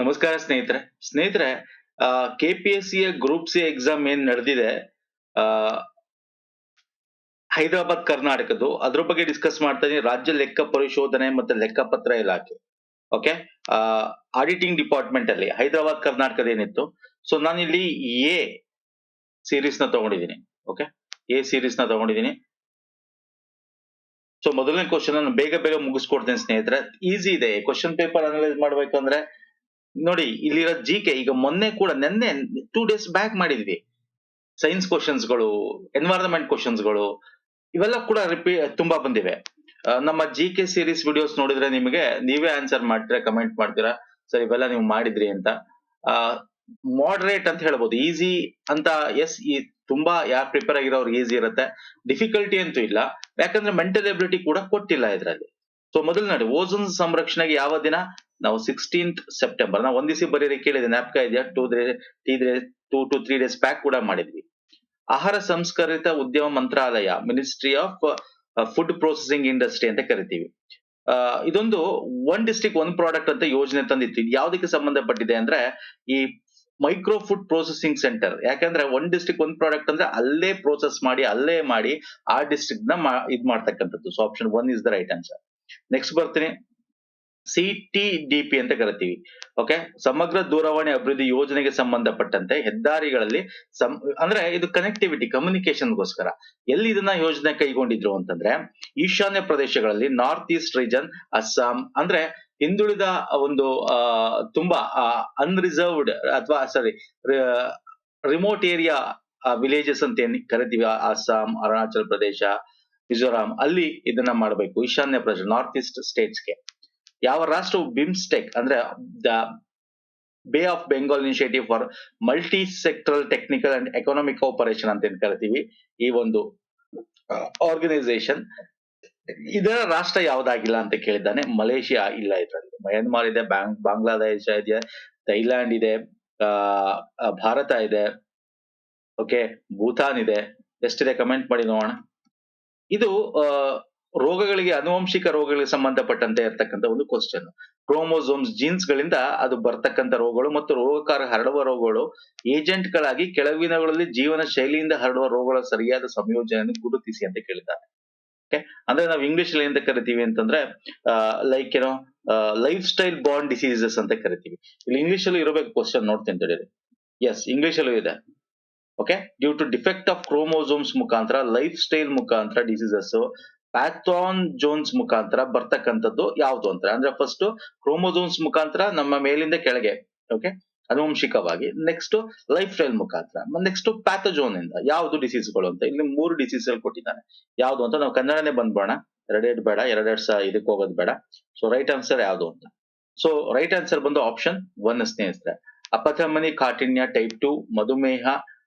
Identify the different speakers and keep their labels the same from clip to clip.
Speaker 1: ನಮಸ್ಕಾರ ಸ್ನೇಹಿತರೆ KPSC group C exam ಏನ್ ನಡೆದಿದೆ ಆ ಹೈದರಾಬಾದ್ ಕರ್ನಾಟಕದ್ದು ಅದ್ರ ಬಗ್ಗೆ ಡಿಸ್ಕಸ್ ಮಾಡ್ತಾ ಇದೀನಿ. ರಾಜ್ಯ ಲೆಕ್ಕ ಪರಿಶೋಧನೆ ಮತ್ತೆ ಲೆಕ್ಕಪತ್ರ ಇಲಾಖೆ, ಓಕೆ, ಆಡಿಟಿಂಗ್ ಡಿಪಾರ್ಟ್ಮೆಂಟ್ ಅಲ್ಲಿ ಹೈದರಾಬಾದ್ ಕರ್ನಾಟಕದ ಏನಿತ್ತು. ಸೊ ನಾನಿಲ್ಲಿ ಎ ಸೀರೀಸ್ ನ ತಗೊಂಡಿದ್ದೀನಿ. ಓಕೆ, ಎ ಸೀರೀಸ್ ನ ತಗೊಂಡಿದ್ದೀನಿ. ಸೊ ಮೊದಲನೇ ಕ್ವಶನ್ ನಾನು ಬೇಗ ಮುಗಿಸ್ಕೊಡ್ತೇನೆ ಸ್ನೇಹಿತರೆ. ಈಸಿ ಇದೆ. ಕ್ವಶನ್ ಪೇಪರ್ ಅನಲೈಸ್ ಮಾಡ್ಬೇಕಂದ್ರೆ ನೋಡಿ, ಇಲ್ಲಿರೋ ಕೆ ಈಗ ಮೊನ್ನೆ ಕೂಡ ನೆನ್ನೆ 2 ಡೇಸ್ ಬ್ಯಾಕ್ ಮಾಡಿದ್ವಿ. ಸೈನ್ಸ್ ಕ್ವಶನ್ಸ್ ಗಳು, ಎನ್ವೈರನ್ಮೆಂಟ್ ಕ್ವಶನ್ಸ್ ಗಳು ಇವೆಲ್ಲ ಕೂಡ ತುಂಬಾ ಬಂದಿವೆ. ನಮ್ಮ ಕೆ ಸೀರೀಸ್ ವಿಡಿಯೋಸ್ ನೋಡಿದ್ರೆ ನಿಮಗೆ ನೀವೇ ಆನ್ಸರ್ ಮಾಡ್ತೀರಾ, ಕಮೆಂಟ್ ಮಾಡ್ತೀರಾ ಸರ್ ಇವೆಲ್ಲ ನೀವು ಮಾಡಿದ್ರಿ ಅಂತ. ಮಾಡರೇಟ್ ಅಂತ ಹೇಳ್ಬೋದು, ಈಸಿ ಅಂತ. ಎಸ್, ತುಂಬಾ ಯಾರು ಪ್ರಿಪೇರ್ ಆಗಿರೋರ್ಗೆ ಈಸಿ ಇರುತ್ತೆ, ಡಿಫಿಕಲ್ಟಿ ಅಂತೂ ಇಲ್ಲ. ಯಾಕಂದ್ರೆ ಮೆಂಟಲ್ ಎಬಿಲಿಟಿ ಕೂಡ ಕೊಟ್ಟಿಲ್ಲ ಇದರಲ್ಲಿ. ಸೊ ಮೊದಲು ನೋಡಿ, ಓಝೋನ್ ಸಂರಕ್ಷಣೆಗೆ ಯಾವ ದಿನ? ನಾವು 16th ಸೆಪ್ಟೆಂಬರ್. ನಾವು ಒಂದಿಸಿ ಬರೀರಿ ಕೇಳಿದೆ, ಜ್ಞಾಪಕ ಇದೆಯಾ? 2 to 3 ಡೇಸ್ ಬ್ಯಾಕ್ ಕೂಡ ಮಾಡಿದ್ವಿ. ಆಹಾರ ಸಂಸ್ಕರಿತ ಉದ್ಯಮ ಮಂತ್ರಾಲಯ, ministry of food processing industry ಅಂತ ಕರಿತೀವಿ. ಇದೊಂದು ಒನ್ ಡಿಸ್ಟ್ರಿಕ್ಟ್ ಒನ್ ಪ್ರಾಡಕ್ಟ್ ಅಂತ ಯೋಜನೆ ತಂದಿತ್ತು. ಇದು ಯಾವ್ದಕ್ಕೆ ಸಂಬಂಧಪಟ್ಟಿದೆ ಅಂದ್ರೆ ಈ ಮೈಕ್ರೋ ಫುಡ್ ಪ್ರೊಸೆಸಿಂಗ್ ಸೆಂಟರ್. ಯಾಕಂದ್ರೆ ಒನ್ ಡಿಸ್ಟ್ರಿಕ್ಟ್ ಒನ್ ಪ್ರಾಡಕ್ಟ್ ಅಂದ್ರೆ ಅಲ್ಲೇ ಪ್ರೋಸೆಸ್ ಮಾಡಿ ಅಲ್ಲೇ ಮಾಡಿ ಆ ಡಿಸ್ಟ್ರಿಕ್ಟ್ ನ ಇದ್ ಮಾಡ್ತಕ್ಕಂಥದ್ದು. So option 1 is the right answer. Next ಬರ್ತೀನಿ, CTDP ಅಂತ ಕರಿತೀವಿ. ಓಕೆ, ಸಮಗ್ರ ದೂರವಾಣಿ ಅಭಿವೃದ್ಧಿ ಯೋಜನೆಗೆ ಸಂಬಂಧಪಟ್ಟಂತೆ ಹೆದ್ದಾರಿಗಳಲ್ಲಿ ಅಂದ್ರೆ ಇದು ಕನೆಕ್ಟಿವಿಟಿ, ಕಮ್ಯುನಿಕೇಶನ್ಗೋಸ್ಕರ ಎಲ್ಲಿ ಇದನ್ನ ಯೋಜನೆ ಕೈಗೊಂಡಿದ್ರು ಅಂತಂದ್ರೆ ಈಶಾನ್ಯ ಪ್ರದೇಶಗಳಲ್ಲಿ, ನಾರ್ತ್ ಈಸ್ಟ್ ರೀಜನ್, ಅಸ್ಸಾಂ, ಅಂದ್ರೆ ಹಿಂದುಳಿದ ಒಂದು ತುಂಬಾ ಅನ್ರಿಸರ್ವ್ಡ್ ಅಥವಾ ಸಾರಿ ರಿಮೋಟ್ ಏರಿಯಾ ವಿಲೇಜಸ್ ಅಂತ ಏನ್ ಕರಿತೀವಿ, ಅಸ್ಸಾಂ, ಅರುಣಾಚಲ್ ಪ್ರದೇಶ, ಮಿಜೋರಾಂ, ಅಲ್ಲಿ ಇದನ್ನ ಮಾಡಬೇಕು. ಈಶಾನ್ಯ ಪ್ರದೇಶ, ನಾರ್ತ್ ಈಸ್ಟ್ ಸ್ಟೇಟ್ಸ್ಗೆ. ಯಾವ ರಾಷ್ಟ್ರವು ಬಿಮ್ಸ್ಟೆಕ್ ಅಂದ್ರೆ the bay of Bengal initiative for multi sectoral technical and economic cooperation ಅಂತ ಏನ್ ಕರಿತೀವಿ, ಈ ಒಂದು ಆರ್ಗನೈಸೇಷನ್, ಇದರ ರಾಷ್ಟ್ರ ಯಾವ್ದಾಗಿಲ್ಲ ಅಂತ ಕೇಳಿದ್ದಾನೆ. ಮಲೇಷಿಯಾ ಇಲ್ಲ ಇದರಲ್ಲಿ. ಮಯನ್ಮಾರ್ ಇದೆ, ಬಾಂಗ್ಲಾದೇಶ ಇದೆ, ಥೈಲ್ಯಾಂಡ್ ಇದೆ, ಭಾರತ ಇದೆ, ಓಕೆ, ಭೂತಾನ್ ಇದೆ. ಎಷ್ಟಿದೆ ಕಮೆಂಟ್ ಮಾಡಿ ನೋಡೋಣ. ಇದು ರೋಗಗಳಿಗೆ, ಅನುವಂಶಿಕ ರೋಗಗಳಿಗೆ ಸಂಬಂಧಪಟ್ಟಂತೆ ಇರ್ತಕ್ಕಂಥ ಒಂದು ಕ್ವಶನ್. ಕ್ರೋಮೋಸೋಮ್ಸ್, ಜೀನ್ಸ್ ಗಳಿಂದ ಅದು ಬರ್ತಕ್ಕಂಥ ರೋಗಗಳು ಮತ್ತು ರೋಗಕಾರ ಹರಡುವ ರೋಗಗಳು ಏಜೆಂಟ್ ಗಳಾಗಿ ಕೆಳಗಿನಗಳಲ್ಲಿ ಜೀವನ ಶೈಲಿಯಿಂದ ಹರಡುವ ರೋಗಗಳ ಸರಿಯಾದ ಸಂಯೋಜನೆಯನ್ನು ಗುರುತಿಸಿ ಅಂತ ಕೇಳಿದ್ದಾನೆ. ಓಕೆ, ಅಂದ್ರೆ ನಾವು ಇಂಗ್ಲಿಷ್ ಅಲ್ಲಿ ಎಂತ ಕರಿತೀವಿ ಅಂತಂದ್ರೆ ಲೈಕ್ ಏನೋ ಲೈಫ್ ಸ್ಟೈಲ್ ಬಾರ್ನ್ ಡಿಸೀಸಸ್ ಅಂತ ಕರಿತೀವಿ. ಇಲ್ಲಿ ಇಂಗ್ಲಿಷ್ ಅಲ್ಲಿ ಇರಬೇಕು ಕ್ವಶನ್, ನೋಡ್ತೀನಿ ತಡೀರಿ. ಎಸ್, ಇಂಗ್ಲಿಷ್ ಅಲ್ಲೂ ಇದೆ. Okay, due to defect of chromosomes ಮುಖಾಂತರ, ಲೈಫ್ ಸ್ಟೈಲ್ ಮುಖಾಂತರ ಡಿಸೀಸಸ್, ಪ್ಯಾಥಾನ್ ಜೋನ್ಸ್ ಮುಖಾಂತರ ಬರ್ತಕ್ಕಂಥದ್ದು ಯಾವ್ದು ಅಂತ ಅಂದ್ರೆ ಫಸ್ಟ್ ಕ್ರೋಮೋಸೋಮ್ಸ್ ಮುಖಾಂತರ ನಮ್ಮ ಮೇಲಿಂದ ಕೆಳಗೆ, ಓಕೆ, ಅನುವಂಶಿಕವಾಗಿ. ನೆಕ್ಸ್ಟ್ ಲೈಫ್ ಸ್ಟೈಲ್ ಮುಖಾಂತರ. ನೆಕ್ಸ್ಟ್ ಪ್ಯಾಥೋಜೋನ್ ಇಂದ ಯಾವ್ದು ಡಿಸೀಸ್ಗಳು ಅಂತ. ಇಲ್ಲಿ 3 ಡಿಸೀಸ್ ಕೊಟ್ಟಿದ್ದಾನೆ. ಯಾವ್ದು ಅಂತ ನಾವು ಕನ್ನಡನೇ ಬಂದ್ಬೋಣ, ಎರಡೆರಡು ಬೇಡ, ಎರಡೆರಡು ಇದಕ್ಕೆ ಹೋಗೋದು ಬೇಡ. ಸೊ ರೈಟ್ ಆನ್ಸರ್ ಯಾವ್ದು ಅಂತ. ಸೊ ರೈಟ್ ಆನ್ಸರ್ ಬಂದು ಆಪ್ಷನ್ 1 ಸ್ನೇಹಿತರೆ. ಅಪಧಮನಿ ಕಾಠಿಣ್ಯ ಟೈಪ್ 2 ಮಧುಮೇಹ,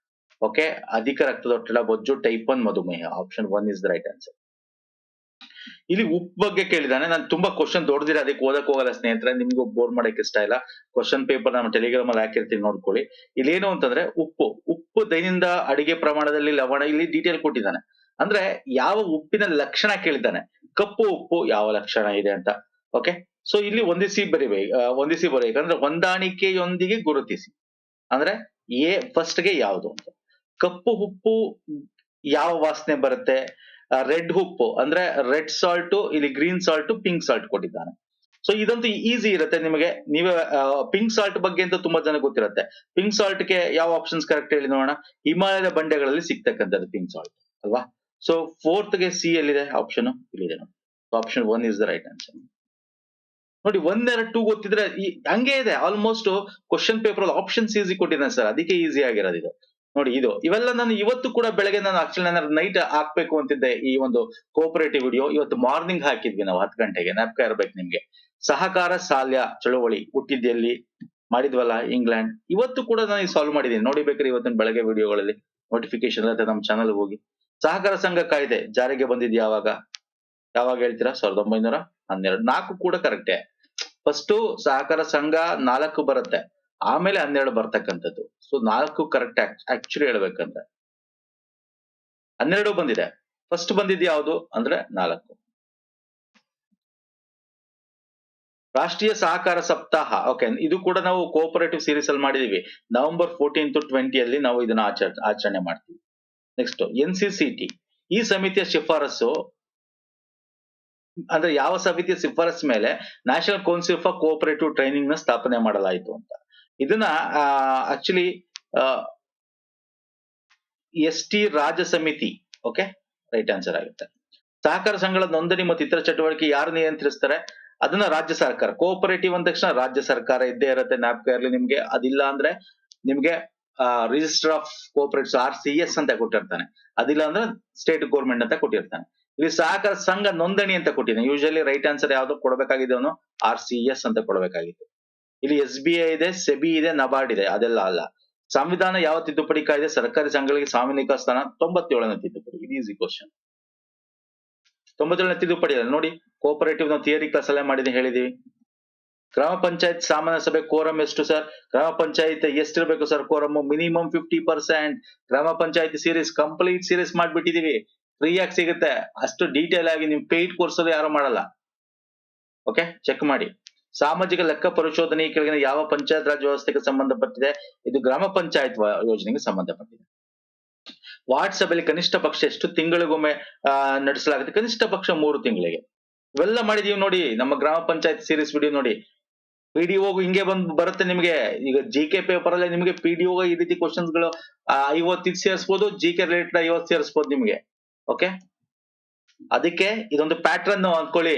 Speaker 1: ಓಕೆ, ಅಧಿಕ ರಕ್ತದೊತ್ತಡ ಬೊಜ್ಜು ಟೈಪ್ 1 ಮಧುಮೇಹ. Option 1 is the right answer. ಇಲ್ಲಿ ಉಪ್ಪು ಬಗ್ಗೆ ಕೇಳಿದಾನೆ. ನಾನು ತುಂಬಾ ಕ್ವಶನ್ ದೊಡ್ಡದಿರ ಅದಕ್ಕೆ ಓದಕ್ ಹೋಗಲ್ಲ ಸ್ನೇಹಿತರೆ, ನಿಮ್ಗೂ ಬೋರ್ ಮಾಡಕ್ ಇಷ್ಟ ಇಲ್ಲ. ಕ್ವಶನ್ ಪೇಪರ್ ನಾನು ಟೆಲಿಗ್ರಾಮ್ ಅಲ್ಲಿ ಹಾಕಿರ್ತೀನಿ, ನೋಡ್ಕೊಳ್ಳಿ. ಇಲ್ಲೇನು ಅಂತಂದ್ರೆ ಉಪ್ಪು ದೈನಂದಿನ ಅಡಿಗೆ ಪ್ರಮಾಣದಲ್ಲಿ ಲವಣ, ಇಲ್ಲಿ ಡೀಟೇಲ್ ಕೊಟ್ಟಿದ್ದಾನೆ. ಅಂದ್ರೆ ಯಾವ ಉಪ್ಪಿನ ಲಕ್ಷಣ ಕೇಳಿದ್ದಾನೆ. ಕಪ್ಪು ಉಪ್ಪು ಯಾವ ಲಕ್ಷಣ ಇದೆ ಅಂತ. ಓಕೆ, ಸೊ ಇಲ್ಲಿ ಹೊಂದಿಸಿ ಬರೀಬೇಕಂದ್ರೆ ಹೊಂದಾಣಿಕೆಯೊಂದಿಗೆ ಗುರುತಿಸಿ. ಅಂದ್ರೆ ಫಸ್ಟ್ ಗೆ ಯಾವುದು ಅಂತ. ಕಪ್ಪು ಉಪ್ಪು ಯಾವ ವಾಸನೆ ಬರುತ್ತೆ? ರೆಡ್ ಉಪ್ಪು ಅಂದ್ರೆ ರೆಡ್ ಸಾಲ್ಟ್, ಇಲ್ಲಿ ಗ್ರೀನ್ ಸಾಲ್ಟ್, ಪಿಂಕ್ ಸಾಲ್ಟ್ ಕೊಟ್ಟಿದ್ದಾನೆ. ಸೊ ಇದಂತೂ ಈಸಿ ಇರುತ್ತೆ ನಿಮಗೆ. ನೀವೇ ಪಿಂಕ್ ಸಾಲ್ಟ್ ಬಗ್ಗೆ ಅಂತ ತುಂಬಾ ಜನ ಗೊತ್ತಿರುತ್ತೆ. ಪಿಂಕ್ ಸಾಲ್ಟ್ ಗೆ ಯಾವ ಆಪ್ಷನ್ಸ್ ಕರೆಕ್ಟ್ ಹೇಳಿ ನೋಡೋಣ. ಹಿಮಾಲಯದ ಬಂಡೆಗಳಲ್ಲಿ ಸಿಗ್ತಕ್ಕಂಥದ್ದು ಪಿಂಕ್ ಸಾಲ್ಟ್ ಅಲ್ವಾ. ಸೊ 4th ಗೆ ಸಿ ಎಲ್ಲಿದೆ ಆಪ್ಷನ್? ಇಲ್ಲಿದೆ ನೋಡಿ. Option 1 is the right answer. ನೋಡಿ, 1, 2, 2 ಗೊತ್ತಿದ್ರೆ ಹಂಗೆ ಇದೆ almost. Question paper option easy ಕೊಟ್ಟಿದ್ದಾನೆ ಸರ್, ಅದಕ್ಕೆ ಈಸಿ ಆಗಿರೋದು ಇದು. ನೋಡಿ, ಇವೆಲ್ಲ ನಾನು ಇವತ್ತು ಕೂಡ ಬೆಳಗ್ಗೆ, ನಾನು ಆಕ್ಚುಲಿ ನಾನು ನೈಟ್ ಹಾಕ್ಬೇಕು ಅಂತಿದ್ದೆ ಈ ಒಂದು ಕೋಆಪರೇಟಿವ್ ವಿಡಿಯೋ. ಇವತ್ತು ಮಾರ್ನಿಂಗ್ ಹಾಕಿದ್ವಿ ನಾವು 10 ಗಂಟೆಗೆ. ಜ್ಞಾಪಕ ಇರ್ಬೇಕು ನಿಮ್ಗೆ. ಸಹಕಾರ ಸಾಲ್ಯ ಚಳವಳಿ ಹುಟ್ಟಿದ್ದೆಲ್ಲಿ? ಮಾಡಿದ್ವಲ್ಲ, ಇಂಗ್ಲೆಂಡ್. ಇವತ್ತು ಕೂಡ ನಾನು ಸಾಲ್ವ್ ಮಾಡಿದ್ದೀನಿ, ನೋಡಿ ಬೇಕಾದ್ರೆ ಇವತ್ತಿನ ಬೆಳಗ್ಗೆ ವಿಡಿಯೋಗಳಲ್ಲಿ ನೋಟಿಫಿಕೇಶನ್ ಇರುತ್ತೆ ನಮ್ಮ ಚಾನಲ್ ಹೋಗಿ. ಸಹಕಾರ ಸಂಘ ಕಾಯ್ದೆ ಜಾರಿಗೆ ಬಂದಿದ್ ಯಾವಾಗ ಹೇಳ್ತೀರಾ? 1912. 4 ಕೂಡ ಕರೆಕ್ಟೇ. ಫಸ್ಟ್ ಸಹಕಾರ ಸಂಘ 4 ಬರುತ್ತೆ, ಆಮೇಲೆ 12 ಬರ್ತಕ್ಕಂಥದ್ದು. So 4 correct. ಆಕ್ಚುಲಿ ಹೇಳ್ಬೇಕಂದ್ರೆ 12 ಬಂದಿದೆ, ಫಸ್ಟ್ ಬಂದಿದ್ ಯಾವುದು ಅಂದ್ರೆ 4. ರಾಷ್ಟ್ರೀಯ ಸಹಕಾರ ಸಪ್ತಾಹ. ಓಕೆ, ಇದು ಕೂಡ ನಾವು ಕೋಆಪರೇಟಿವ್ ಸೀರೀಸ್ ಅಲ್ಲಿ ಮಾಡಿದೀವಿ. November 14 to 20 ಅಲ್ಲಿ ನಾವು ಇದನ್ನ ಆಚರಣೆ ಮಾಡ್ತೀವಿ. ನೆಕ್ಸ್ಟ್ NCCT, ಈ ಸಮಿತಿಯ ಶಿಫಾರಸು ಅಂದ್ರೆ ಯಾವ ಸಮಿತಿಯ ಶಿಫಾರಸ್ ಮೇಲೆ national council for cooperative training ನ ಸ್ಥಾಪನೆ ಮಾಡಲಾಯಿತು ಅಂತ. ಇದನ್ನ ಆಕ್ಚುಲಿ ST ರಾಜ್ಯ ಸಮಿತಿ. ಓಕೆ, ರೈಟ್ ಆನ್ಸರ್ ಆಗುತ್ತೆ. ಸಹಕಾರ ಸಂಘಗಳ ನೋಂದಣಿ ಮತ್ತು ಇತರ ಚಟುವಟಿಕೆ ಯಾರು ನಿಯಂತ್ರಿಸ್ತಾರೆ? ಅದನ್ನ ರಾಜ್ಯ ಸರ್ಕಾರ. ಕೋಆಪರೇಟಿವ್ ಅಂದ ತಕ್ಷಣ ರಾಜ್ಯ ಸರ್ಕಾರ ಇದ್ದೇ ಇರುತ್ತೆ, ಜ್ಞಾಪಕ ಇರಲಿ ನಿಮ್ಗೆ. ಅದಿಲ್ಲ ಅಂದ್ರೆ ನಿಮ್ಗೆ ರಿಜಿಸ್ಟರ್ ಆಫ್ ಕೋಆಪರೇಟಿವ್ಸ್ RCS ಅಂತ ಕೊಟ್ಟಿರ್ತಾನೆ, ಅದಿಲ್ಲ ಅಂದ್ರೆ ಸ್ಟೇಟ್ ಗೌರ್ಮೆಂಟ್ ಅಂತ ಕೊಟ್ಟಿರ್ತಾನೆ. ಇಲ್ಲಿ ಸಹಕಾರ ಸಂಘ ನೋಂದಣಿ ಅಂತ ಕೊಟ್ಟಿದ್ದಾನೆ. ಯೂಶಲಿ ರೈಟ್ ಆನ್ಸರ್ ಯಾವ್ದು ಕೊಡಬೇಕಾಗಿದೆ ಅವನು? RCS ಅಂತ ಕೊಡಬೇಕಾಗಿತ್ತು. ಇಲ್ಲಿ SBI ಇದೆ, SEBI ಇದೆ, NABARD ಇದೆ, ಅದೆಲ್ಲ ಅಲ್ಲ. ಸಂವಿಧಾನ ಯಾವ ತಿದ್ದುಪಡಿ ಕಾಯ್ದೆ ಸರ್ಕಾರಿ ಸಂಘಗಳಿಗೆ ಸಾಂವಿಧಾನಿಕ ಸ್ಥಾನ? 97ನೇ ತಿದ್ದುಪಡಿ. ಇದು ಈಸಿ ಕ್ವಶನ್. 97ನೇ ತಿದ್ದುಪಡಿ ಅಲ್ಲ ನೋಡಿ. ಕೋಆಪರೇಟಿವ್ ನಾವು ಥಿಯರಿ ಕ್ಲಾಸ್ ಅಲ್ಲೇ ಮಾಡಿದ್ರೆ ಹೇಳಿದೀವಿ. ಗ್ರಾಮ ಪಂಚಾಯತ್ ಸಾಮಾನ್ಯ ಸಭೆ ಕೋರಂ ಎಷ್ಟು ಸರ್? ಗ್ರಾಮ ಪಂಚಾಯತ್ ಎಷ್ಟಿರ್ಬೇಕು ಸರ್ ಕೋರಮ್? ಮಿನಿಮಮ್ 50%. ಗ್ರಾಮ ಪಂಚಾಯತ್ ಸೀರೀಸ್ ಕಂಪ್ಲೀಟ್ ಸೀರೀಸ್ ಮಾಡ್ಬಿಟ್ಟಿದೀವಿ, ಫ್ರೀ ಆಗಿ ಸಿಗುತ್ತೆ. ಅಷ್ಟು ಡೀಟೇಲ್ ಆಗಿ ನಿಮ್ ಪೇಯ್ಡ್ ಕೋರ್ಸ್ ಅದು ಯಾರು ಮಾಡಲ್ಲ. ಓಕೆ, ಚೆಕ್ ಮಾಡಿ. ಸಾಮಾಜಿಕ ಲೆಕ್ಕ ಪರಿಶೋಧನೆ ಈ ಕೆಳಗಿನ ಯಾವ ಪಂಚಾಯತ್ ರಾಜ್ ವ್ಯವಸ್ಥೆಗೆ ಸಂಬಂಧಪಟ್ಟಿದೆ? ಇದು ಗ್ರಾಮ ಪಂಚಾಯತ್ ಯೋಜನೆಗೆ ಸಂಬಂಧಪಟ್ಟಿದೆ. ವಾರ್ಡ್ ಸಭೆಯಲ್ಲಿ ಕನಿಷ್ಠ ಪಕ್ಷ ಎಷ್ಟು ತಿಂಗಳಿಗೊಮ್ಮೆ ನಡೆಸಲಾಗುತ್ತೆ? ಕನಿಷ್ಠ ಪಕ್ಷ 3 ತಿಂಗಳಿಗೆ. ಇವೆಲ್ಲ ಮಾಡಿದೀವಿ ನೋಡಿ ನಮ್ಮ ಗ್ರಾಮ ಪಂಚಾಯತ್ ಸೀರೀಸ್ ವಿಡಿಯೋ ನೋಡಿ. PDO ಹಿಂಗೆ ಬರುತ್ತೆ ನಿಮ್ಗೆ. ಈಗ GK ಪೇಪರ್ ಅಲ್ಲಿ ನಿಮ್ಗೆ PDO ಈ ರೀತಿ ಕ್ವಶನ್ಸ್ ಗಳು 50 ಸೇರಿಸಬಹುದು, GK ರಿಲೇಟೆಡ್ 50 ಸೇರಿಸಬಹುದು ನಿಮ್ಗೆ. ಓಕೆ, ಅದಕ್ಕೆ ಇದೊಂದು ಪ್ಯಾಟ್ರನ್ ಅನ್ಕೊಳ್ಳಿ.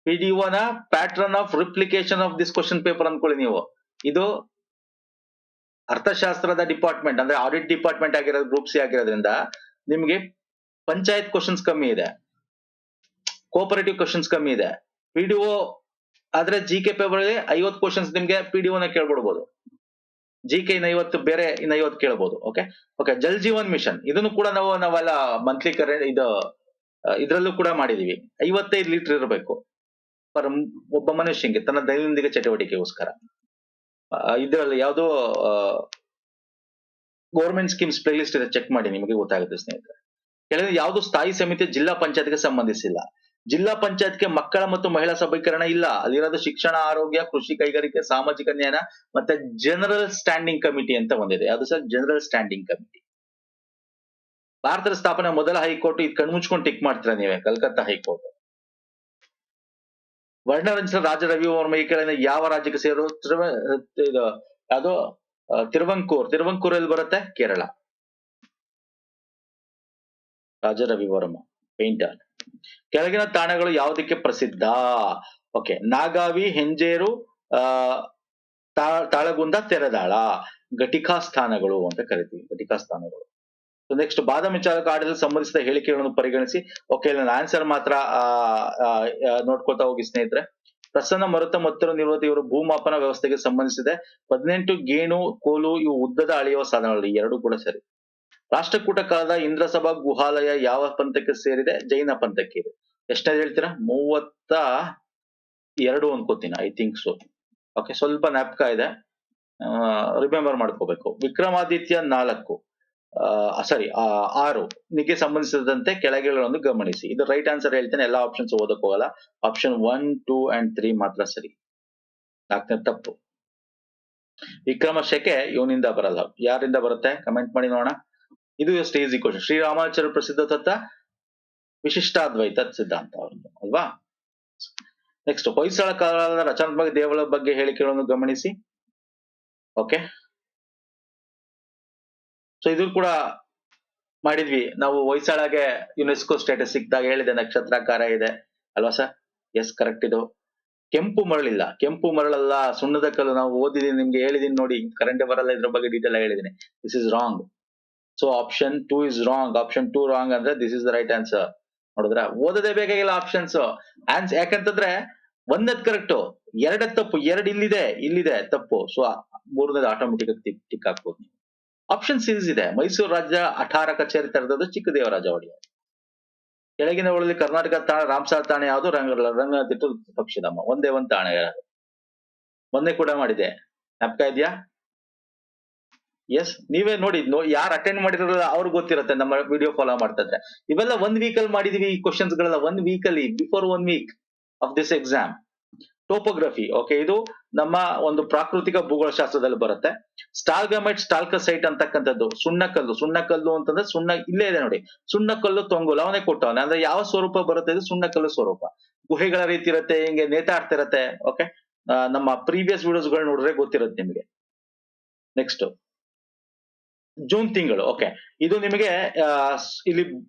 Speaker 1: PDO ನ pattern of replication of this question paper ಅನ್ಕೊಳ್ಳಿ ನೀವು. ಇದು ಅರ್ಥಶಾಸ್ತ್ರದ ಡಿಪಾರ್ಟ್ಮೆಂಟ್ ಅಂದ್ರೆ ಆಡಿಟ್ ಡಿಪಾರ್ಟ್ಮೆಂಟ್ ಆಗಿರೋದು, ಗ್ರೂಪ್ ಸಿ ಆಗಿರೋದ್ರಿಂದ ನಿಮ್ಗೆ ಪಂಚಾಯತ್ ಕ್ವಶನ್ಸ್ ಕಮ್ಮಿ ಇದೆ, ಕೋಆಪರೇಟಿವ್ ಕ್ವಶನ್ಸ್ ಕಮ್ಮಿ ಇದೆ. PDO ಆದ್ರೆ GK ಪೇಪರ್ ಅಲ್ಲಿ 50 ಕ್ವಶನ್ಸ್ ನಿಮ್ಗೆ PDO ನ ಕೇಳ್ಬಿಡ್ಬೋದು. GK ಇನ್ನ 50 ಬೇರೆ ಇನ್ನ 50 ಕೇಳ್ಬೋದು. Okay okay, Jal Jeevan mission ಇದನ್ನು ಕೂಡ ನಾವೆಲ್ಲ ಮಂತ್ಲಿ ಇದ್ರಲ್ಲೂ ಕೂಡ ಮಾಡಿದೀವಿ. 55 ಲೀಟರ್ ಇರಬೇಕು ಪರ್ ಒಬ್ಬ ಮನುಷ್ಯಂಗೆ ತನ್ನ ದೈನಂದಿನ ಚಟುವಟಿಕೆಗೋಸ್ಕರ. ಇದರಲ್ಲಿ ಯಾವ್ದೋ ಗೌರ್ಮೆಂಟ್ ಸ್ಕೀಮ್ಸ್ ಪ್ಲೇ ಲಿಸ್ಟ್ ಇದೆ, ಚೆಕ್ ಮಾಡಿ, ನಿಮಗೆ ಗೊತ್ತಾಗುತ್ತೆ ಸ್ನೇಹಿತರೆ. ಕೆಳಗೆ ಯಾವ್ದು ಸ್ಥಾಯಿ ಸಮಿತಿ ಜಿಲ್ಲಾ ಪಂಚಾಯತ್ಗೆ ಸಂಬಂಧಿಸಿಲ್ಲ? ಜಿಲ್ಲಾ ಪಂಚಾಯತ್ಗೆ ಮಕ್ಕಳ ಮತ್ತು ಮಹಿಳಾ ಸಬಲೀಕರಣ ಇಲ್ಲ. ಅಲ್ಲಿರೋದು ಶಿಕ್ಷಣ, ಆರೋಗ್ಯ, ಕೃಷಿ, ಕೈಗಾರಿಕೆ, ಸಾಮಾಜಿಕ ನ್ಯಾಯ ಮತ್ತೆ ಜನರಲ್ ಸ್ಟ್ಯಾಂಡಿಂಗ್ ಕಮಿಟಿ ಅಂತ ಒಂದಿದೆ. ಅದು ಸರ್ ಜನರಲ್ ಸ್ಟ್ಯಾಂಡಿಂಗ್ ಕಮಿಟಿ. ಭಾರತದ ಸ್ಥಾಪನೆ ಮೊದಲ ಹೈಕೋರ್ಟ್, ಇದು ಕಣ್ಮುಚ್ಕೊಂಡು ಟಿಕ್ ಮಾಡ್ತೀರಾ ನೀವೇ, ಕಲ್ಕತ್ತಾ ಹೈಕೋರ್ಟ್. ವರ್ಣರಂಜಿತ ರಾಜ ರವಿವರ್ಮ ಈ ಕೆಳಗಿನ ಯಾವ ರಾಜ್ಯಕ್ಕೆ ಸೇರು? ಇದು ಯಾವ್ದು? ತಿರುವಂಕೂರ್ ಎಲ್ಲಿ ಬರುತ್ತೆ? ಕೇರಳ. ರಾಜ ರವಿವರ್ಮ ಪೇಂಟರ್. ಕೆಳಗಿನ ತಾಣಗಳು ಯಾವುದಕ್ಕೆ ಪ್ರಸಿದ್ಧ? ಓಕೆ, ನಾಗಾವಿ, ಹೆಂಜೇರು, ತಾಳಗುಂದ, ತೆರೆದಾಳ ಘಟಿಕಾ ಸ್ಥಾನಗಳು ಅಂತ ಕರಿತೀವಿ, ಘಟಿಕಾ ಸ್ಥಾನಗಳು. ನೆಕ್ಸ್ಟ್ ಬಾದಾಮಿ ಚಾಲಕ ಆಡಳಿತ ಸಂಬಂಧಿಸಿದ ಹೇಳಿಕೆಗಳನ್ನು ಪರಿಗಣಿಸಿ. ಓಕೆ, ನನ್ನ ಆನ್ಸರ್ ಮಾತ್ರ ನೋಡ್ಕೊತಾ ಹೋಗಿ ಸ್ನೇಹಿತರೆ. ಪ್ರಸನ್ನ ಮರುತ ಮತ್ತು ನಿವೃತ್ತಿ ಇವರು ಭೂಮಾಪನ ವ್ಯವಸ್ಥೆಗೆ ಸಂಬಂಧಿಸಿದೆ. 18 ಗೇಣು ಕೋಲು ಇವು ಉದ್ದದ ಅಳೆಯುವ ಸಾಧನಗಳು, ಎರಡು ಕೂಡ ಸರಿ. ರಾಷ್ಟ್ರಕೂಟ ಕಾಲದ ಇಂದ್ರಸಭಾ ಗುಹಾಲಯ ಯಾವ ಪಂಥಕ್ಕೆ ಸೇರಿದೆ? ಜೈನ ಪಂಥಕ್ಕೆ ಇದೆ. ಎಷ್ಟನೇದು ಹೇಳ್ತೀರಾ? 32 ಅನ್ಕೋತೀನಿ, ಐ ಥಿಂಕ್ ಸೊ. ಓಕೆ, ಸ್ವಲ್ಪ ಜ್ಞಾಪಕ ಇದೆ, ರಿಮೆಂಬರ್ ಮಾಡ್ಕೋಬೇಕು. ವಿಕ್ರಮಾದಿತ್ಯ 4 6 ನಿಗೆ ಸಂಬಂಧಿಸಿದಂತೆ ಕೆಳಗಿಳನ್ನು ಗಮನಿಸಿ. ಇದು ರೈಟ್ ಆನ್ಸರ್ ಹೇಳ್ತೇನೆ, ಎಲ್ಲಾ ಆಪ್ಷನ್ಸ್ ಓದಕ್ ಹೋಗಲ್ಲ. ಆಪ್ಷನ್ 1, 2 and 3 ಮಾತ್ರ ಸರಿ. 4ನೇ ತಪ್ಪು. ವಿಕ್ರಮ ಶಕೆ ಇವನಿಂದ ಬರಲ್ಲ, ಯಾರಿಂದ ಬರುತ್ತೆ? ಕಮೆಂಟ್ ಮಾಡಿ ನೋಡೋಣ. ಇದು ಎಷ್ಟು ಈಸಿ ಕ್ವಶನ್. ಶ್ರೀರಾಮಾಚಾರ್ಯ ಪ್ರಸಿದ್ಧ ತತ್ವ ವಿಶಿಷ್ಟಾದ್ವೈತ ಸಿದ್ಧಾಂತ ಅವ್ರದ್ದು ಅಲ್ವಾ. ನೆಕ್ಸ್ಟ್, ಹೊಯ್ಸಳ ಕಾಲದ ರಚನಾತ್ಮಕ ದೇವಳ ಬಗ್ಗೆ ಹೇಳಿಕೆಗಳನ್ನು ಗಮನಿಸಿ. ಓಕೆ, ಸೊ ಇದು ಕೂಡ ಮಾಡಿದ್ವಿ ನಾವು. ಹೊಯ್ಸಳಗೆ ಯುನೆಸ್ಕೋ ಸ್ಟೇಟಸ್ ಸಿಕ್ಕಿದಾಗ ಹೇಳಿದೆ, ನಕ್ಷತ್ರಾಕಾರ ಇದೆ ಅಲ್ವಾ ಸರ್? S, correct. ಇದು ಕೆಂಪು ಮರಳಿಲ್ಲ, ಕೆಂಪು ಮರಳಲ್ಲ, ಸುಣ್ಣದ ಕಲ್ಲು. ನಾವು ಓದಿದೀನಿ, ನಿಮ್ಗೆ ಹೇಳಿದೀನಿ ನೋಡಿ, ಕರೆಂಟ್ ಬರಲ್ಲ, ಇದ್ರ ಬಗ್ಗೆ ಡೀಟೇಲ್ ಹೇಳಿದೀನಿ. This is wrong. So option 2 is wrong. Option 2 wrong ಅಂದ್ರೆ this is the right answer. ನೋಡಿದ್ರ, ಓದದೇ ಬೇಕಾಗಿಲ್ಲ ಆಪ್ಷನ್ಸ್. ಯಾಕಂತಂದ್ರೆ 1ನೇದು ಕರೆಕ್ಟ್, 2ನೇದು ತಪ್ಪು, 2 ಇಲ್ಲಿದೆ ತಪ್ಪು. ಸೊ 3ನೇದು ಆಟೋಮೆಟಿಕ್ ಟಿಕ್ ಹಾಕ್ಬೋದು. ಆಪ್ಷನ್ ಸೀರೀಸ್ ಇದೆ. ಮೈಸೂರು ರಾಜ್ಯ ಅಠಾರ ಕಚೇರಿ ತೆರೆದದ್ದು ಚಿಕ್ಕದೇವರಾಜ ಒಡೆಯರ್. ಕೆಳಗಿನ ಉಳಿದ ಕರ್ನಾಟಕ ತಾಣ ರಾಮಸಾರ್ ತಾಣ ಯಾವುದು? ರಂಗನಾಥಿಟ್ಟು ಪಕ್ಷಿಧಾಮ. ಒಂದೇ ಒಂದು ತಾಣ ಯಾರು? ಮೊನ್ನೆ ಕೂಡ ಮಾಡಿದೆ, ಜ್ಞಾಪಕ ಇದೆಯಾ? ಎಸ್, ನೀವೇ ನೋಡಿ, ಯಾರು ಅಟೆಂಡ್ ಮಾಡಿರಲ್ಲ ಅವ್ರಿಗೆ ಗೊತ್ತಿರುತ್ತೆ, ನಮ್ಮ ವಿಡಿಯೋ ಫಾಲೋ ಮಾಡ್ತಾ ಇದ್ರೆ. ಇವೆಲ್ಲ 1 ವೀಕ್ ಅಲ್ಲಿ ಮಾಡಿದೀವಿ ಈ ಕ್ವಶನ್ಸ್ ಗಳೆಲ್ಲ, 1 ವೀಕ್ ಅಲ್ಲಿ, before 1 week of this exam. Topography. Okay, ಇದು ನಮ್ಮ ಒಂದು ಪ್ರಾಕೃತಿಕ ಭೂಗೋಳಶಾಸ್ತ್ರದಲ್ಲಿ ಬರುತ್ತೆ. ಸ್ಟಾಲ್ಗಮೈಟ್, ಸ್ಟಾಲ್ಕಸೈಟ್ ಅಂತಕ್ಕಂಥದ್ದು ಸುಣ್ಣಕಲ್ಲು ಅಂತಂದ್ರೆ ಸುಣ್ಣ ಇಲ್ಲೇ ಇದೆ ನೋಡಿ, ಸುಣ್ಣಕಲ್ಲು ತೊಂಗು ಲವಣೆ ಕೊಟ್ಟವನೆ ಅಂದ್ರೆ ಯಾವ ಸ್ವರೂಪ ಬರುತ್ತೆ, ಇದು ಸುಣ್ಣಕಲ್ಲು ಸ್ವರೂಪ. ಗುಹೆಗಳ ರೀತಿ ಇರುತ್ತೆ, ಹಿಂಗೆ ನೇತಾಡ್ತಿರತ್ತೆ. ಓಕೆ, ನಮ್ಮ ಪ್ರೀವಿಯಸ್ ವಿಡಿಯೋಸ್ ಗಳು ನೋಡಿದ್ರೆ ಗೊತ್ತಿರುತ್ತೆ ನಿಮಗೆ. ನೆಕ್ಸ್ಟ್ ಜೂನ್ ತಿಂಗಳು. ಓಕೆ, ಇದು ನಿಮಗೆ ಇಲ್ಲಿ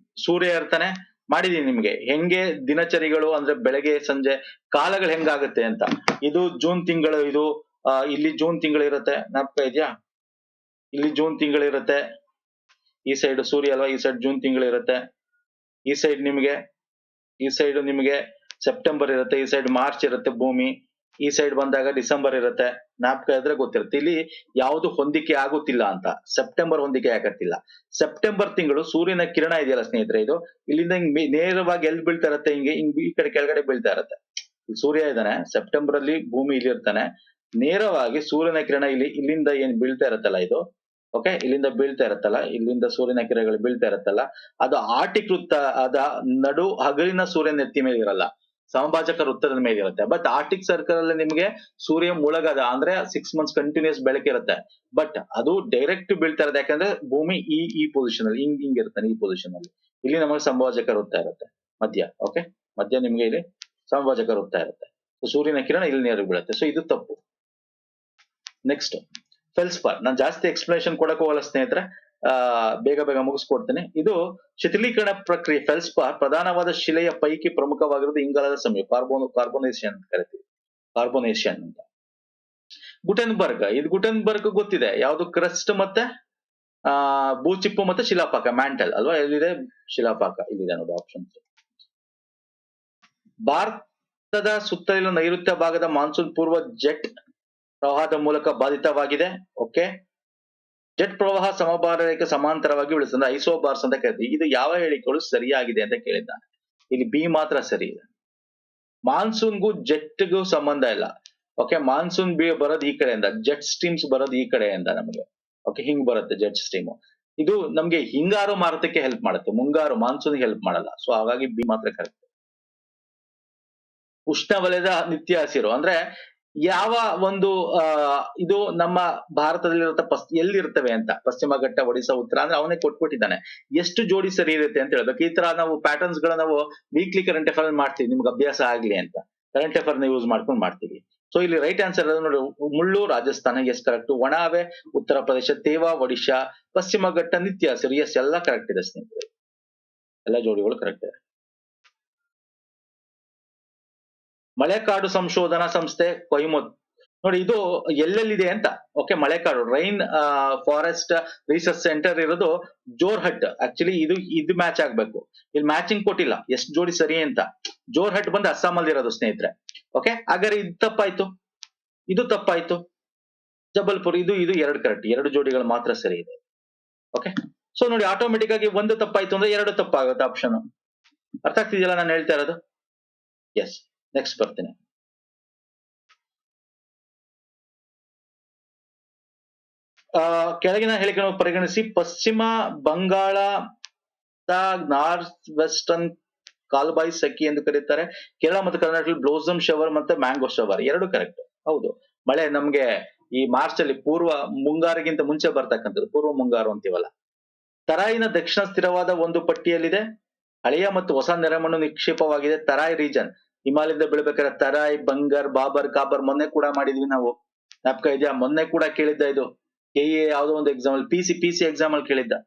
Speaker 1: ಸೂರ್ಯ ಇರ್ತಾನೆ, ಮಾಡಿದೀನಿ ನಿಮ್ಗೆ ಹೆಂಗೆ ದಿನಚರಿಗಳು ಅಂದ್ರೆ ಬೆಳಗ್ಗೆ ಸಂಜೆ ಕಾಲಗಳು ಹೆಂಗಾಗುತ್ತೆ ಅಂತ. ಇದು ಜೂನ್ ತಿಂಗಳು, ಇದು ಇಲ್ಲಿ ಜೂನ್ ತಿಂಗಳು ಇರುತ್ತೆ, ಜ್ಞಾಪಕ ಇದೆಯಾ? ಇಲ್ಲಿ ಜೂನ್ ತಿಂಗಳು ಇರುತ್ತೆ, ಈ ಸೈಡ್ ಸೂರ್ಯ ಅಲ್ವಾ, ಈ ಸೈಡ್ ಜೂನ್ ತಿಂಗಳು ಇರುತ್ತೆ, ಈ ಸೈಡ್ ನಿಮಗೆ ಸೆಪ್ಟೆಂಬರ್ ಇರುತ್ತೆ, ಈ ಸೈಡ್ ಮಾರ್ಚ್ ಇರುತ್ತೆ ಭೂಮಿ, ಈ ಸೈಡ್ ಬಂದಾಗ ಡಿಸೆಂಬರ್ ಇರುತ್ತೆ. ಜ್ಞಾಪಕ ಇದ್ರೆ ಗೊತ್ತಿರುತ್ತೆ. ಇಲ್ಲಿ ಯಾವುದು ಹೊಂದಿಕೆ ಆಗುತ್ತಿಲ್ಲ ಅಂತ, ಸೆಪ್ಟೆಂಬರ್ ಹೊಂದಿಕೆ ಆಗತ್ತಿಲ್ಲ. ಸೆಪ್ಟೆಂಬರ್ ತಿಂಗಳು ಸೂರ್ಯನ ಕಿರಣ ಇದೆಯಲ್ಲ ಸ್ನೇಹಿತರೆ, ಇದು ಇಲ್ಲಿಂದ ಹಿಂಗ್ ನೇರವಾಗಿ ಎಲ್ಲಿ ಬೀಳ್ತಾ ಇರುತ್ತೆ, ಹಿಂಗೆ ಈ ಕಡೆ ಕೆಳಗಡೆ ಬೀಳ್ತಾ ಇರುತ್ತೆ. ಸೂರ್ಯ ಇದ್ದಾನೆ, ಸೆಪ್ಟೆಂಬರ್ ಅಲ್ಲಿ ಭೂಮಿ ಇಲ್ಲಿ ಇರ್ತಾನೆ, ನೇರವಾಗಿ ಸೂರ್ಯನ ಕಿರಣ ಇಲ್ಲಿಂದ ಏನ್ ಬೀಳ್ತಾ ಇರತ್ತಲ್ಲ ಇದು, ಓಕೆ, ಇಲ್ಲಿಂದ ಬೀಳ್ತಾ ಇರತ್ತಲ್ಲ, ಇಲ್ಲಿಂದ ಸೂರ್ಯನ ಕಿರಣಗಳು ಬೀಳ್ತಾ ಇರತ್ತಲ್ಲ, ಅದು ಆರ್ಟಿಕ್ ವೃತ್ತ, ಅದ ನಡು ಹಗಲಿನ ಸೂರ್ಯನ ನೆತ್ತಿ ಮೇಲೆ ಇರಲ್ಲ, ಸಮಭಾಜಕ ವೃತ್ತದ ಮೇಲೆ ಇರುತ್ತೆ. ಬಟ್ ಆರ್ಟಿಕ್ ಸರ್ಕಲ್ ಅಲ್ಲಿ ನಿಮಗೆ ಸೂರ್ಯ ಮುಳಗದ ಅಂದ್ರೆ 6 ಮಂತ್ಸ್ ಕಂಟಿನ್ಯೂಸ್ ಬೆಳಕಿರುತ್ತೆ. ಬಟ್ ಅದು ಡೈರೆಕ್ಟ್ ಬೀಳ್ತಾ ಇರುತ್ತೆ, ಯಾಕಂದ್ರೆ ಭೂಮಿ ಈ ಪೊಸಿಷನ್ ಅಲ್ಲಿ ಹಿಂಗಿರ್ತಾನೆ, ಈ ಪೊಸಿಷನ್ ಅಲ್ಲಿ. ಇಲ್ಲಿ ನಮಗೆ ಸಮಭಾಜಕ ವೃತ್ತ ಇರುತ್ತೆ ಮಧ್ಯ. ಓಕೆ, ಮಧ್ಯ ನಿಮ್ಗೆ ಇಲ್ಲಿ ಸಮಭಾಜಕ ವೃತ್ತ ಇರುತ್ತೆ. ಸೂರ್ಯನ ಕಿರಣ ಇಲ್ಲಿ ನೇರ ಬೀಳುತ್ತೆ. ಸೊ ಇದು ತಪ್ಪು. ನೆಕ್ಸ್ಟ್ ಫೆಲ್ಸ್ಪಾರ್. ನಾನು ಜಾಸ್ತಿ ಎಕ್ಸ್ಪ್ಲನೇಷನ್ ಕೊಡಕ್ ಹೋಗಲ್ಲ ಸ್ನೇಹಿತರೆ, ಬೇಗ ಮುಗಿಸ್ಕೊಡ್ತೇನೆ. ಇದು ಶಿಥಿಲೀಕರಣ ಪ್ರಕ್ರಿಯೆ. ಫೆಲ್ಸ್ಪಾರ್ ಪ್ರಧಾನವಾದ ಶಿಲೆಯ ಪೈಕಿ ಪ್ರಮುಖವಾಗಿರೋದು ಇಂಗಾಲದ ಸಮಯ, ಕಾರ್ಬೋನೇಷನ್ ಅಂತ ಕರಿತೀವಿ, ಕಾರ್ಬೋನೇಷನ್ ಅಂತ. ಗುಟೆನ್ಬರ್ಗ್, ಇದು ಗುಟೆನ್ಬರ್ಗ್ ಗೊತ್ತಿದೆ, ಯಾವುದು ಕ್ರಸ್ಟ್ ಮತ್ತೆ ಭೂಚಿಪ್ಪು ಮತ್ತೆ ಶಿಲಾಪಾಕ, ಮ್ಯಾಂಟಲ್ ಅಲ್ವಾ. ಎಲ್ಲಿದೆ ಶಿಲಾಪಾಕ, ಇಲ್ಲಿದೆ ನೋಡಿ ಆಪ್ಷನ್. ಭಾರತದ ಸುತ್ತಲಿನ ನೈಋತ್ಯ ಭಾಗದ ಮಾನ್ಸೂನ್ ಪೂರ್ವ ಜೆಟ್ ಪ್ರವಾಹದ ಮೂಲಕ ಬಾಧಿತವಾಗಿದೆ. ಓಕೆ, ಜೆಟ್ ಪ್ರವಾಹ ಸಮಭಾರ ರೇಖೆ ಸಮಾಂತರವಾಗಿ ಬೀಳುತ್ತದೆ, ಐಸೋಬಾರ್ಸ್ ಅಂತ ಕರಿತೀವಿ. ಇದು ಯಾವ ಹೇಳಿಕೆಗಳು ಸರಿಯಾಗಿದೆ ಅಂತ ಕೇಳಿದ್ದಾನೆ. ಇಲ್ಲಿ ಬಿ ಮಾತ್ರ ಸರಿ ಇದೆ. ಮಾನ್ಸೂನ್ಗೂ ಜೆಟ್ಗೂ ಸಂಬಂಧ ಇಲ್ಲ. ಓಕೆ, ಮಾನ್ಸೂನ್ ಬರೋದು ಈ ಕಡೆಯಿಂದ, ಜೆಟ್ ಸ್ಟ್ರೀಮ್ಸ್ ಬರೋದು ಈ ಕಡೆಯಿಂದ ನಮಗೆ. ಓಕೆ, ಹಿಂಗ್ ಬರುತ್ತೆ ಜೆಟ್ ಸ್ಟ್ರೀಮ್. ಇದು ನಮ್ಗೆ ಹಿಂಗಾರು ಮಾರುತಕ್ಕೆ ಹೆಲ್ಪ್ ಮಾಡುತ್ತೆ, ಮುಂಗಾರು ಮಾನ್ಸೂನ್ ಹೆಲ್ಪ್ ಮಾಡಲ್ಲ. ಸೊ ಹಾಗಾಗಿ ಬಿ ಮಾತ್ರ ಕರೆಕ್ಟ್. ಉಷ್ಣವಲಯದ ನಿತ್ಯ ಹಸಿರು ಅಂದ್ರೆ ಯಾವ ಒಂದು ಇದು ನಮ್ಮ ಭಾರತದಲ್ಲಿರುತ್ತೆ, ಎಲ್ಲಿರ್ತವೆ ಅಂತ. ಪಶ್ಚಿಮ ಘಟ್ಟ, ಒಡಿಶಾ, ಉತ್ತರ ಅಂದ್ರೆ ಅವನೇ ಕೊಟ್ಬಿಟ್ಟಿದ್ದಾನೆ. ಎಷ್ಟು ಜೋಡಿ ಸರಿ ಇರುತ್ತೆ ಅಂತ ಹೇಳ್ಬೇಕು. ಈ ತರ ನಾವು ಪ್ಯಾಟರ್ನ್ಸ್ ಗಳ ನಾವು ವೀಕ್ಲಿ ಕರೆಂಟ್ ಅಫೇರ್ ಮಾಡ್ತೀವಿ, ನಿಮ್ಗೆ ಅಭ್ಯಾಸ ಆಗ್ಲಿ ಅಂತ ಕರೆಂಟ್ ಅಫೇರ್ ನ ಯೂಸ್ ಮಾಡ್ಕೊಂಡು ಮಾಡ್ತೀವಿ. ಸೊ ಇಲ್ಲಿ ರೈಟ್ ಆನ್ಸರ್ ನೋಡಿ, ಮುಳ್ಳು Rajasthan, yes correct. ಒಣಾವೆ Uttar Pradesh, Teva Odisha, ಪಶ್ಚಿಮ ಘಟ್ಟ ನಿತ್ಯ ಹಸಿರು, ಎಸ್ ಎಲ್ಲ ಕರೆಕ್ಟ್ ಇದೆ ಸ್ನೇಹಿತರೆ, ಎಲ್ಲ ಜೋಡಿಗಳು ಕರೆಕ್ಟ್ ಇದೆ. ಮಳೆಕಾಡು ಸಂಶೋಧನಾ ಸಂಸ್ಥೆ ಕೊಯಮತ್ತೂರು ನೋಡಿ, ಇದು ಎಲ್ಲೆಲ್ಲಿದೆ ಅಂತ. ಓಕೆ, ಮಳೆಕಾಡು ರೈನ್ ಫಾರೆಸ್ಟ್ ರಿಸರ್ಚ್ ಸೆಂಟರ್ ಇರೋದು ಜೋರ್ಹಟ್. ಆಕ್ಚುಲಿ ಇದು ಮ್ಯಾಚ್ ಆಗ್ಬೇಕು, ಇಲ್ಲಿ ಮ್ಯಾಚಿಂಗ್ ಕೊಟ್ಟಿಲ್ಲ ಎಷ್ಟು ಜೋಡಿ ಸರಿ ಅಂತ. ಜೋರ್ಹಟ್ ಬಂದು ಅಸ್ಸಾಂ ಅಲ್ಲಿ ಇರೋದು ಸ್ನೇಹಿತರೆ. ಓಕೆ, ಹಾಗಾದ್ರೆ ಇದು ತಪ್ಪಾಯ್ತು, ಇದು ತಪ್ಪಾಯ್ತು. ಜಬಲ್ಪುರ್, ಇದು ಎರಡು ಕರೆಕ್ಟ್, ಎರಡು ಜೋಡಿಗಳು ಮಾತ್ರ ಸರಿ ಇದೆ. ಓಕೆ, ಸೊ ನೋಡಿ ಆಟೋಮೆಟಿಕ್ ಆಗಿ ಒಂದು ತಪ್ಪಾಯ್ತು ಅಂದ್ರೆ ಎರಡು ತಪ್ಪಾಗುತ್ತೆ ಆಪ್ಷನ್. ಅರ್ಥ ಆಗ್ತಿದೆಯಲ್ಲ ನಾನು ಹೇಳ್ತಾ ಇರೋದು? ಎಸ್, ನೆಕ್ಸ್ಟ್ ಬರ್ತೀನಿ. ಕೆಳಗಿನ ಹೇಳಿಕೆಗಳನ್ನು ಪರಿಗಣಿಸಿ. ಪಶ್ಚಿಮ ಬಂಗಾಳದ ನಾರ್ತ್ ವೆಸ್ಟರ್ನ್ ಕಾಲ್ಬಾಯಿ ಸಖಿ ಎಂದು ಕರೀತಾರೆ. ಕೇರಳ ಮತ್ತು ಕರ್ನಾಟಕದಲ್ಲಿ ಬ್ಲೋಸಮ್ ಶವರ್ ಮತ್ತೆ ಮ್ಯಾಂಗೋ ಶವರ್, ಎರಡು ಕರೆಕ್ಟ್. ಹೌದು, ಮಳೆ ನಮ್ಗೆ ಈ ಮಾರ್ಚ್ ಅಲ್ಲಿ ಪೂರ್ವ ಮುಂಗಾರಿಗಿಂತ ಮುಂಚೆ ಬರ್ತಕ್ಕಂಥದ್ದು, ಪೂರ್ವ ಮುಂಗಾರು ಅಂತೀವಲ್ಲ. ತರಾಯಿನ ದಕ್ಷಿಣ ಸ್ಥಿರವಾದ ಒಂದು ಪಟ್ಟಿಯಲ್ಲಿದೆ. ಹಳೆಯ ಮತ್ತು ಹೊಸ ನೆರೆಮಣ್ಣು ನಿಕ್ಷೇಪವಾಗಿದೆ. ತರಾಯಿ ರೀಜನ್ ಹಿಮಾಲಯದಿಂದ ಬೀಳ್ಬೇಕಾದ್ರೆ ತರಾಯಿ, ಬಂಗರ್, ಬಾಬರ್, ಕಾಬರ್ ಮೊನ್ನೆ ಕೂಡ ಮಾಡಿದ್ವಿ ನಾವು, ಜ್ಞಾಪಕ ಇದೆಯಾ? ಮೊನ್ನೆ ಕೂಡ ಕೇಳಿದ್ದ ಇದು, ಕೆಎ ಯಾವುದೋ ಒಂದು ಎಕ್ಸಾಮ್ ಅಲ್ಲಿ, ಪಿಸಿ ಎಕ್ಸಾಮ್ ಅಲ್ಲಿ ಕೇಳಿದ್ದ.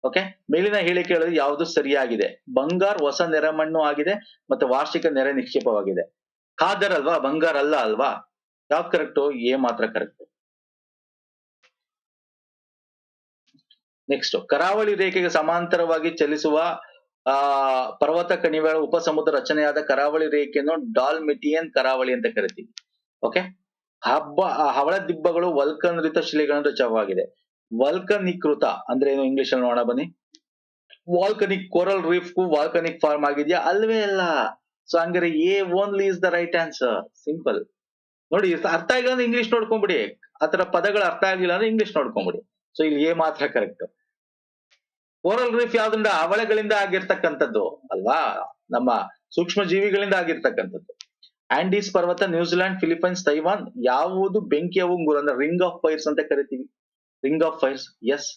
Speaker 1: ಓಕೆ, ಮೇಲಿನ ಹೇಳಿಕೆಗಳು ಯಾವುದು ಸರಿಯಾಗಿದೆ? ಬಂಗಾರ್ ಹೊಸ ನೆರೆಮಣ್ಣು ಆಗಿದೆ ಮತ್ತೆ ವಾರ್ಷಿಕ ನೆರೆ ನಿಕ್ಷೇಪವಾಗಿದೆ. ಖಾದರ್ ಅಲ್ವಾ, ಬಂಗಾರ್ ಅಲ್ಲ ಅಲ್ವಾ? ಯಾವ್ದು ಕರೆಕ್ಟ್? ಎ ಮಾತ್ರ ಕರೆಕ್ಟ್. ನೆಕ್ಸ್ಟ್, ಕರಾವಳಿ ರೇಖೆಗೆ ಸಮಾಂತರವಾಗಿ ಚಲಿಸುವ ಪರ್ವತ ಕಣಿವೆಗಳ ಉಪಸಮುದ್ರ ರಚನೆಯಾದ ಕರಾವಳಿ ರೇಖೆಯನ್ನು ಡಾಲ್ಮೆಟಿಯನ್ ಕರಾವಳಿ ಅಂತ ಕರಿತೀವಿ. ಓಕೆ, ಹವಳ ದಿಬ್ಬಗಳು ವಲ್ಕನರಿತ ಶಿಲೆಗಳನ್ನು ರಚವಾಗಿದೆ. ವಲ್ಕನೀಕೃತ ಅಂದ್ರೆ ಏನು ಇಂಗ್ಲಿಷ್ ಅಲ್ಲಿ ನೋಡೋಣ ಬನ್ನಿ. ವಾಲ್ಕನಿಕ್ ಕೋರಲ್ ರೀಫ್ ಗೂ ವಾಲ್ಕನಿಕ್ ಫಾರ್ಮ್ ಆಗಿದೆಯಾ? ಅಲ್ವೇ ಅಲ್ಲ. ಸೊ ಹಂಗಾರೆ A only is the right answer. Simple. ನೋಡಿ, ಅರ್ಥ ಆಗಿಲ್ಲ ಅಂದ್ರೆ ಇಂಗ್ಲಿಷ್ ನೋಡ್ಕೊಂಡ್ಬಿಡಿ, ಆತರ ಪದಗಳು ಅರ್ಥ ಆಗಿಲ್ಲ ಅಂದ್ರೆ ಇಂಗ್ಲಿಷ್ ನೋಡ್ಕೊಂಡ್ಬಿಡಿ. ಸೊ ಇಲ್ಲಿ ಎ ಮಾತ್ರ ಕರೆಕ್ಟ್. ಕೋರಲ್ ರೀಫ್ ಯಾವ್ದ್ರಿಂದ? ಹವಳೆಗಳಿಂದ ಆಗಿರ್ತಕ್ಕಂಥದ್ದು ಅಲ್ವಾ, ನಮ್ಮ ಸೂಕ್ಷ್ಮ ಜೀವಿಗಳಿಂದ ಆಗಿರ್ತಕ್ಕಂಥದ್ದು. ಆಂಡೀಸ್ ಪರ್ವತ, ನ್ಯೂಜಿಲೆಂಡ್, ಫಿಲಿಪೈನ್ಸ್, ತೈವಾನ್. ಯಾವುದು ಬೆಂಕಿಯ ಉಂಗುರ ಅಂದ್ರೆ ರಿಂಗ್ ಆಫ್ ಫೈರ್ಸ್ ಅಂತ ಕರಿತೀವಿ. Ring of fires, yes,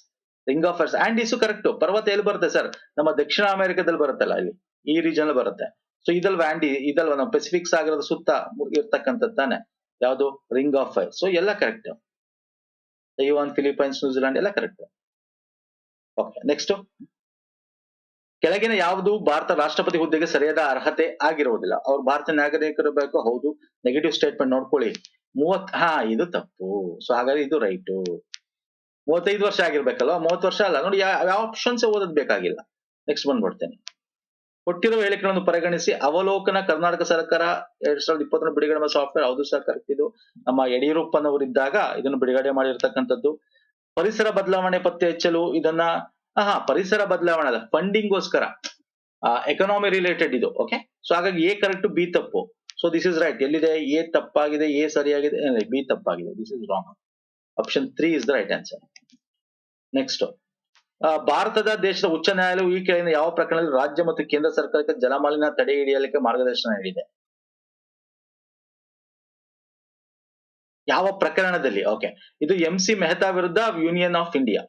Speaker 1: ring of fires. Andes correct. ಪರ್ವತ ಎಲ್ಲಿ ಬರುತ್ತೆ ಸರ್? ನಮ್ಮ ದಕ್ಷಿಣ ಅಮೆರಿಕದಲ್ಲಿ ಬರುತ್ತಲ್ಲ, ಇಲ್ಲಿ ಈ ರೀಜನ್ ಬರುತ್ತೆ. ಸೊ ಇದಲ್ವಾ ಆಂಡಿ, ಇದಲ್ವಾ ನಮ್ಮ ಪೆಸಿಫಿಕ್ ಸಾಗರದ ಸುತ್ತ ಇರ್ತಕ್ಕಂಥದ್ದು ತಾನೆ ಯಾವುದು ರಿಂಗ್ ಆಫ್ ಫೈರ್. ಸೊ ಎಲ್ಲ ಕರೆಕ್ಟ್. ತೈವಾನ್, ಫಿಲಿಪೈನ್ಸ್, ನ್ಯೂಜಿಲೆಂಡ್ ಎಲ್ಲ ಕರೆಕ್ಟ್. Okay, next. ಕೆಳಗಿನ ಯಾವುದು ಭಾರತ ರಾಷ್ಟ್ರಪತಿ ಹುದ್ದೆಗೆ ಸರಿಯಾದ ಅರ್ಹತೆ ಆಗಿರುವುದಿಲ್ಲ? ಅವ್ರು ಭಾರತ ನಾಗರಿಕರಿರಬೇಕು. ಹೌದು. ನೆಗೆಟಿವ್ ಸ್ಟೇಟ್ಮೆಂಟ್ ನೋಡ್ಕೊಳ್ಳಿ. ಇದು ತಪ್ಪು. ಸೊ ಹಾಗಾದ್ರೆ ಇದು ರೈಟು. 35 ವರ್ಷ ಆಗಿರ್ಬೇಕಲ್ವಾ? 30 ವರ್ಷ ಅಲ್ಲ ನೋಡಿ. ಯಾವ ಆಪ್ಷನ್ಸ್ ಓದೋದ್ ಬೇಕಾಗಿಲ್ಲ. ನೆಕ್ಸ್ಟ್ ಬಂದ್ಬಿಡ್ತೇನೆ. ಕೊಟ್ಟಿರುವ ಹೇಳಿಕೆಗಳನ್ನು ಪರಿಗಣಿಸಿ ಅವಲೋಕನ. ಕರ್ನಾಟಕ ಸರ್ಕಾರ 2020 ಬಿಡುಗಡೆ ಮಾಡಿದ ಸಾಫ್ಟ್ವೇರ್ ಹೌದು ಸರ್, ಕರೆಕ್ಟ್. ಇದು ನಮ್ಮ ಯಡಿಯೂರಪ್ಪನವರಿದ್ದಾಗ ಇದನ್ನು ಬಿಡುಗಡೆ ಮಾಡಿರ್ತಕ್ಕಂಥದ್ದು. ಪರಿಸರ ಬದಲಾವಣೆ ಪತ್ತೆ ಹಚ್ಚಲು ಇದನ್ನ ಪರಿಸರ ಬದಲಾವಣೆ ಅಲ್ಲ, ಫಂಡಿಂಗ್ಗೋಸ್ಕರ, ಎಕನಾಮಿ ರಿಲೇಟೆಡ್ ಇದು. ಓಕೆ, ಸೊ ಹಾಗಾಗಿ ಎ ಕರೆಕ್ಟ್, ಬಿ ತಪ್ಪು. So this is right. ಎಲ್ಲಿದೆ ಎ ತಪ್ಪಾಗಿದೆ, ಎ ಸರಿಯಾಗಿದೆ, ಬಿ ತಪ್ಪಾಗಿದೆ. This is wrong. Option 3 is the right answer. Next. ಭಾರತದ ದೇಶದ ಉಚ್ಚ ನ್ಯಾಯಾಲಯವು ಈ ಕೆಳಗಿನ ಯಾವ ಪ್ರಕರಣದಲ್ಲಿ ರಾಜ್ಯ ಮತ್ತು ಕೇಂದ್ರ ಸರ್ಕಾರಕ್ಕೆ ಜಲಮಾಲಿನ್ಯ ತಡೆ ಹಿಡಿಯಲಿಕ್ಕೆ ಮಾರ್ಗದರ್ಶನ ನೀಡಿದೆ? ಯಾವ ಪ್ರಕರಣದಲ್ಲಿ? ಓಕೆ, ಇದು MC ಮೆಹ್ತಾ ವಿರುದ್ಧ ಯೂನಿಯನ್ ಆಫ್ ಇಂಡಿಯಾ.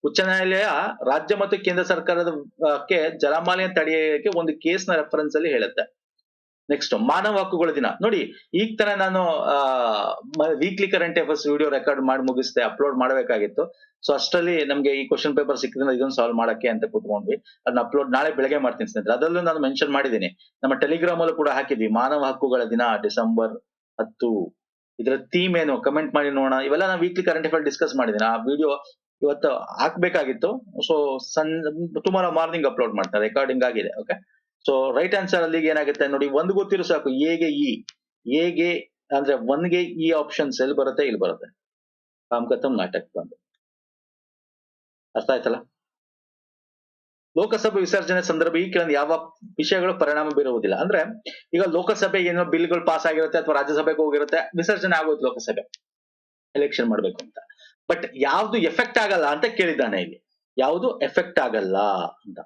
Speaker 1: ಉಚ್ಚ ನ್ಯಾಯಾಲಯ ರಾಜ್ಯ ಮತ್ತು ಕೇಂದ್ರ ಸರ್ಕಾರಕ್ಕೆ ಜಲಮಾಲಿನ್ಯ ತಡೆಯಲಿಕ್ಕೆ ಒಂದು ಕೇಸ್ ನ ರೆಫರೆನ್ಸ್ ಅಲ್ಲಿ ಹೇಳುತ್ತೆ. ನೆಕ್ಸ್ಟ್, ಮಾನವ ಹಕ್ಕುಗಳ ದಿನ. ನೋಡಿ, ಈಗ ತರ ನಾನು weekly current affairs video record ಮಾಡಿ ಮುಗಿಸ್ದೆ, ಅಪ್ಲೋಡ್ ಮಾಡಬೇಕಾಗಿತ್ತು. ಸೊ ಅಷ್ಟರಲ್ಲಿ ನಮ್ಗೆ ಈ ಕ್ವಶನ್ ಪೇಪರ್ ಸಿಕ್ಕಿದ್ರೆ ಇದನ್ನು ಸಾಲ್ವ್ ಮಾಡಕ್ಕೆ ಅಂತ ಕೂತ್ಕೊಂಡ್ವಿ. ಅದನ್ನ ಅಪ್ಲೋಡ್ ನಾಳೆ ಬೆಳಗ್ಗೆ ಮಾಡ್ತೀನಿ ಸ್ನೇಹಿತರೆ. ಅದರಲ್ಲೂ ನಾನು ಮೆನ್ಷನ್ ಮಾಡಿದ್ದೀನಿ, ನಮ್ಮ ಟೆಲಿಗ್ರಾಮ್ ಅಲ್ಲೂ ಕೂಡ ಹಾಕಿದ್ವಿ. ಮಾನವ ಹಕ್ಕುಗಳ ದಿನ ಡಿಸೆಂಬರ್ 10. ಇದರ ಥೀಮ್ ಏನು ಕಮೆಂಟ್ ಮಾಡಿ ನೋಡೋಣ. ಇವೆಲ್ಲ ನಾನು ವೀಕ್ಲಿ ಕರೆಂಟ್ ಅಫೇರ್ ಡಿಸ್ಕಸ್ ಮಾಡಿದ್ದೀನಿ. ಆ ವಿಡಿಯೋ ಇವತ್ತು ಹಾಕ್ಬೇಕಾಗಿತ್ತು. ಸೊ ಟುಮಾರೋ ಮಾರ್ನಿಂಗ್ ಅಪ್ಲೋಡ್ ಮಾಡ್ತಾರೆ, ರೆಕಾರ್ಡಿಂಗ್ ಆಗಿದೆ. ಓಕೆ, ಸೊ ರೈಟ್ ಆನ್ಸರ್ ಅಲ್ಲಿ ಏನಾಗುತ್ತೆ ನೋಡಿ, ಒಂದು ಗೊತ್ತಿರೋ ಸಾಕು. ಎಗೆ ಅಂದ್ರೆ 1ಗೆ ಈ ಆಪ್ಷನ್ಸ್ ಎಲ್ಲಿ ಬರುತ್ತೆ? ಇಲ್ಲಿ ಬರುತ್ತೆ. ಕಾಮ್ ಖತಮ್ ನಾಟಕ್ ಬಂದು. ಅರ್ಥ ಆಯ್ತಲ್ಲ? ಲೋಕಸಭೆ ವಿಸರ್ಜನೆ ಸಂದರ್ಭ ಈ ಕೆಳಗಿನ ಯಾವ ವಿಷಯಗಳು ಪರಿಣಾಮ ಬೀರುವುದಿಲ್ಲ? ಅಂದ್ರೆ ಈಗ ಲೋಕಸಭೆ ಏನೋ ಬಿಲ್ಗಳು ಪಾಸ್ ಆಗಿರುತ್ತೆ ಅಥವಾ ರಾಜ್ಯಸಭೆಗೆ ಹೋಗಿರುತ್ತೆ, ವಿಸರ್ಜನೆ ಆಗೋದು ಲೋಕಸಭೆ ಎಲೆಕ್ಷನ್ ಮಾಡ್ಬೇಕು ಅಂತ. ಬಟ್ ಯಾವ್ದು ಎಫೆಕ್ಟ್ ಆಗಲ್ಲ ಅಂತ ಕೇಳಿದ್ದಾನೆ ಇಲ್ಲಿ. ಯಾವುದು ಎಫೆಕ್ಟ್ ಆಗಲ್ಲ ಅಂತ.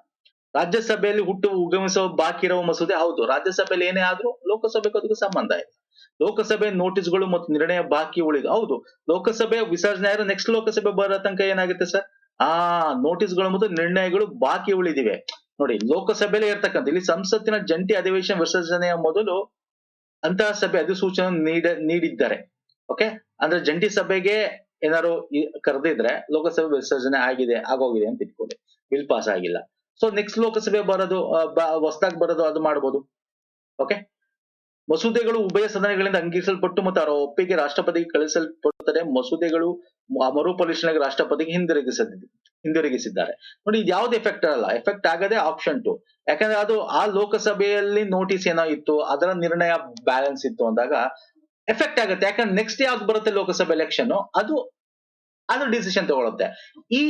Speaker 1: ರಾಜ್ಯಸಭೆಯಲ್ಲಿ ಹುಟ್ಟು ಉಗಮಿಸುವ ಬಾಕಿ ಇರುವ ಮಸೂದೆ. ಹೌದು, ರಾಜ್ಯಸಭೆಯಲ್ಲಿ ಏನೇ ಆದ್ರೂ ಲೋಕಸಭೆಗೆ ಅದಕ್ಕೆ ಸಂಬಂಧ ಇಲ್ಲ. ಲೋಕಸಭೆ ನೋಟಿಸ್ಗಳು ಮತ್ತು ನಿರ್ಣಯ ಬಾಕಿ ಉಳಿದು. ಹೌದು, ಲೋಕಸಭೆ ವಿಸರ್ಜನೆ ಆದ್ರೆ ನೆಕ್ಸ್ಟ್ ಲೋಕಸಭೆ ಬರೋ ತನಕ ಏನಾಗುತ್ತೆ ಸರ್? ನೋಟಿಸ್ಗಳು ಮತ್ತು ನಿರ್ಣಯಗಳು ಬಾಕಿ ಉಳಿದಿವೆ. ನೋಡಿ, ಲೋಕಸಭೆಯಲ್ಲಿ ಇರ್ತಕ್ಕಂಥ ಇಲ್ಲಿ ಸಂಸತ್ತಿನ ಜಂಟಿ ಅಧಿವೇಶನ ವಿಸರ್ಜನೆಯ ಮೊದಲು ಅಂತಹ ಸಭೆ ಅಧಿಸೂಚನೆ ನೀಡಿದ್ದಾರೆ. ಓಕೆ, ಅಂದ್ರೆ ಜಂಟಿ ಸಭೆಗೆ ಏನಾದ್ರು ಕರೆದಿದ್ರೆ ಲೋಕಸಭೆ ವಿಸರ್ಜನೆ ಆಗೋಗಿದೆ ಅಂತ ಇಟ್ಕೊಳ್ಳಿ. ಬಿಲ್ ಪಾಸ್ ಆಗಿಲ್ಲ. ಸೊ ನೆಕ್ಸ್ಟ್ ಲೋಕಸಭೆ ಬರೋದು, ಹೊಸದಾಗಿ ಬರೋದು, ಅದು ಮಾಡಬಹುದು. ಓಕೆ, ಮಸೂದೆಗಳು ಉಭಯ ಸದನಗಳಿಂದ ಅಂಗೀಕರಿಸಲ್ಪಟ್ಟು ಮತ್ತು ಅವರ ಒಪ್ಪಿಗೆ ರಾಷ್ಟ್ರಪತಿಗೆ ಕಳಿಸಲ್ಪಡುತ್ತದೆ. ಮಸೂದೆಗಳು ಮರುಪರಿಶೀಲನೆಗೆ ರಾಷ್ಟ್ರಪತಿಗೆ ಹಿಂದಿರುಗಿಸಿದ್ದಾರೆ. ನೋಡಿ, ಇದು ಯಾವ್ದು ಎಫೆಕ್ಟ್ ಆಗಲ್ಲ. ಎಫೆಕ್ಟ್ ಆಗದೆ ಆಪ್ಷನ್ 2. ಯಾಕಂದ್ರೆ ಅದು ಆ ಲೋಕಸಭೆಯಲ್ಲಿ ನೋಟಿಸ್ ಏನೋ ಇತ್ತು, ಅದರ ನಿರ್ಣಯ ಬ್ಯಾಲೆನ್ಸ್ ಇತ್ತು ಅಂದಾಗ ಎಫೆಕ್ಟ್ ಆಗುತ್ತೆ. ಯಾಕಂದ್ರೆ ನೆಕ್ಸ್ಟ್ ಯಾವ್ದು ಬರುತ್ತೆ ಲೋಕಸಭೆ ಎಲೆಕ್ಷನ್, ಅದು ಡಿಸಿಷನ್ ತಗೊಳುತ್ತೆ. ಈ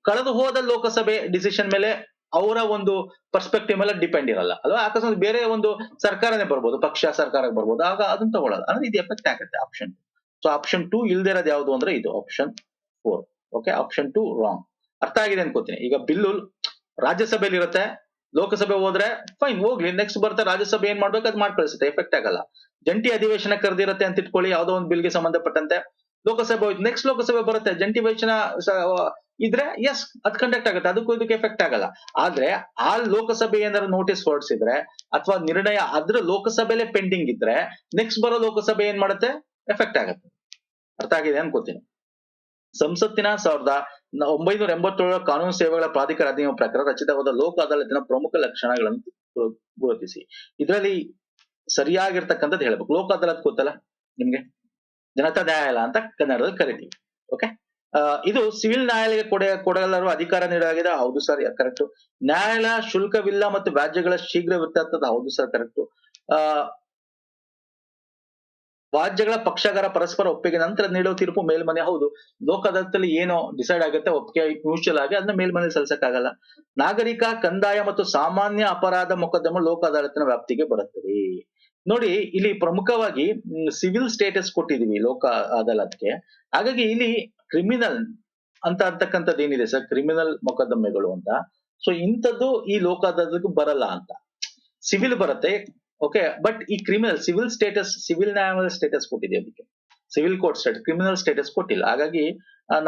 Speaker 1: ಕಳೆದು ಹೋದ ಲೋಕಸಭೆ ಡಿಸಿಷನ್ ಮೇಲೆ ಅವರ ಒಂದು ಪರ್ಸ್ಪೆಕ್ಟಿವ್ ಮೇಲೆ ಡಿಪೆಂಡ್ ಇರಲ್ಲ ಅಲ್ವಾ? ಅಕಸ್ಮಾತ್ ಬೇರೆ ಒಂದು ಸರ್ಕಾರನೇ ಬರ್ಬೋದು, ಪಕ್ಷ ಸರ್ಕಾರಕ್ಕೆ ಬರ್ಬೋದು, ಆಗ ಅದನ್ನ ತಗೊಳ್ಳಲ್ಲ. ಅಂದ್ರೆ ಇದು ಎಫೆಕ್ಟ್ ಆಗುತ್ತೆ ಆಪ್ಷನ್ 2. ಸೊ ಆಪ್ಷನ್ 2 ಇಲ್ದೇ ಇರೋದು ಯಾವುದು ಅಂದ್ರೆ ಇದು ಆಪ್ಷನ್ 4. Okay, option 2 wrong. ಅರ್ಥ ಆಗಿದೆ ಅನ್ಕೋತೀನಿ. ಈಗ ಬಿಲ್ಲು ರಾಜ್ಯಸಭೆಯಲ್ಲಿ ಇರುತ್ತೆ, ಲೋಕಸಭೆ ಹೋದ್ರೆ ಫೈನ್, ಹೋಗ್ಲಿ. ನೆಕ್ಸ್ಟ್ ಬರ್ತಾ ರಾಜ್ಯಸಭೆ ಏನ್ ಮಾಡ್ಬೇಕು ಅದು ಮಾಡಿ ಕಳಿಸುತ್ತೆ, ಎಫೆಕ್ಟ್ ಆಗಲ್ಲ. ಜಂಟಿ ಅಧಿವೇಶನ ಕರೆದಿರುತ್ತೆ ಅಂತ ಇಟ್ಕೊಳ್ಳಿ, ಯಾವ್ದೋ ಒಂದು ಬಿಲ್ಗೆ ಸಂಬಂಧಪಟ್ಟಂತೆ. ಲೋಕಸಭೆ ಹೋಯ್ತು, ನೆಕ್ಸ್ಟ್ ಲೋಕಸಭೆ ಬರುತ್ತೆ, ಜಂಟಿ ಅಧಿವೇಶನ ಇದ್ರೆ ಎಸ್ ಅದ್ ಕಂಡಕ್ಟ್ ಆಗುತ್ತೆ, ಅದಕ್ಕೂ ಇದಕ್ಕೆ ಎಫೆಕ್ಟ್ ಆಗಲ್ಲ. ಆದ್ರೆ ಆ ಲೋಕಸಭೆ ಏನಾದ್ರು ನೋಟಿಸ್ ಹೊರಡಿಸಿದ್ರೆ ಅಥವಾ ನಿರ್ಣಯ ಅದ್ರ ಲೋಕಸಭೆಲೆ ಪೆಂಡಿಂಗ್ ಇದ್ರೆ ನೆಕ್ಸ್ಟ್ ಬರೋ ಲೋಕಸಭೆ ಏನ್ ಮಾಡುತ್ತೆ? ಎಫೆಕ್ಟ್ ಆಗುತ್ತೆ. ಅರ್ಥ ಆಗಿದೆ ಅನ್ಕೋತೀನಿ. ಸಂಸತ್ತಿನ 1987 ಕಾನೂನು ಸೇವೆಗಳ ಪ್ರಾಧಿಕಾರ ಅಧಿನಿಯಮ ಪ್ರಕಾರ ರಚಿತವಾದ ಲೋಕ ಅದಾಲತಿನ ಪ್ರಮುಖ ಲಕ್ಷಣಗಳನ್ನು ಗುರುತಿಸಿ. ಇದರಲ್ಲಿ ಸರಿಯಾಗಿರ್ತಕ್ಕಂಥದ್ದು ಹೇಳ್ಬೇಕು. ಲೋಕ ಅದಾಲತ್ ಗೊತ್ತಲ್ಲ ನಿಮ್ಗೆ, ಜನತಾ ನ್ಯಾಯಾಲಯ ಅಂತ ಕನ್ನಡದಲ್ಲಿ ಕರಿತೀವಿ. ಓಕೆ, ಇದು ಸಿವಿಲ್ ನ್ಯಾಯಾಲಯಕ್ಕೆ ಕೊಡಲು ಅಧಿಕಾರ ನೀಡಲಾಗಿದೆ. ಹೌದು ಸರ್, ಕರೆಕ್ಟ್. ನ್ಯಾಯಾಲಯ ಶುಲ್ಕವಿಲ್ಲ ಮತ್ತು ವ್ಯಾಜ್ಯಗಳ ಶೀಘ್ರ ವಿತ್ಯಾರ್ಥದ. ಹೌದು ಸರ್, ಕರೆಕ್ಟ್. ವ್ಯಾಜ್ಯಗಳ ಪಕ್ಷಗಾರ ಪರಸ್ಪರ ಒಪ್ಪಿಗೆ ನಂತರ ನೀಡುವ ತೀರ್ಪು ಮೇಲ್ಮನೆ. ಹೌದು, ಲೋಕ ಅದಾಲತ್ನಲ್ಲಿ ಏನೋ ಡಿಸೈಡ್ ಆಗುತ್ತೆ, ಒಪ್ಪಿಗೆ ಮ್ಯೂಚುವಲ್ ಆಗಿ, ಅದನ್ನ ಮೇಲ್ಮನೆ ಸಲ್ಲಿಸಕ್ಕಾಗಲ್ಲ. ನಾಗರಿಕ, ಕಂದಾಯ ಮತ್ತು ಸಾಮಾನ್ಯ ಅಪರಾಧ ಮೊಕದ್ದಮೆ ಲೋಕ ಅದಾಲತಿನ ವ್ಯಾಪ್ತಿಗೆ ಬರುತ್ತದೆ. ನೋಡಿ, ಇಲ್ಲಿ ಪ್ರಮುಖವಾಗಿ ಸಿವಿಲ್ ಸ್ಟೇಟಸ್ ಕೊಟ್ಟಿದೀವಿ ಲೋಕ ಅದಾಲತ್ಗೆ. ಹಾಗಾಗಿ ಇಲ್ಲಿ ಕ್ರಿಮಿನಲ್ ಅಂತ ಅಂತಕ್ಕಂಥದ್ದು ಏನಿದೆ ಸರ್, ಕ್ರಿಮಿನಲ್ ಮೊಕದ್ದಮೆಗಳು ಅಂತ. ಸೊ ಇಂಥದ್ದು ಈ ಲೋಕ ಅದಾಲತ್ಗೆ ಬರಲ್ಲ ಅಂತ. ಸಿವಿಲ್ ಬರುತ್ತೆ, ಓಕೆ, ಬಟ್ ಈ ಕ್ರಿಮಿನಲ್ ಸಿವಿಲ್ ಸ್ಟೇಟಸ್, ಸಿವಿಲ್ ನ್ಯಾಯ ಸ್ಟೇಟಸ್ ಕೊಟ್ಟಿದೆ ಅದಕ್ಕೆ, civil court status, criminal status ಕೊಟ್ಟಿಲ್ಲ. ಹಾಗಾಗಿ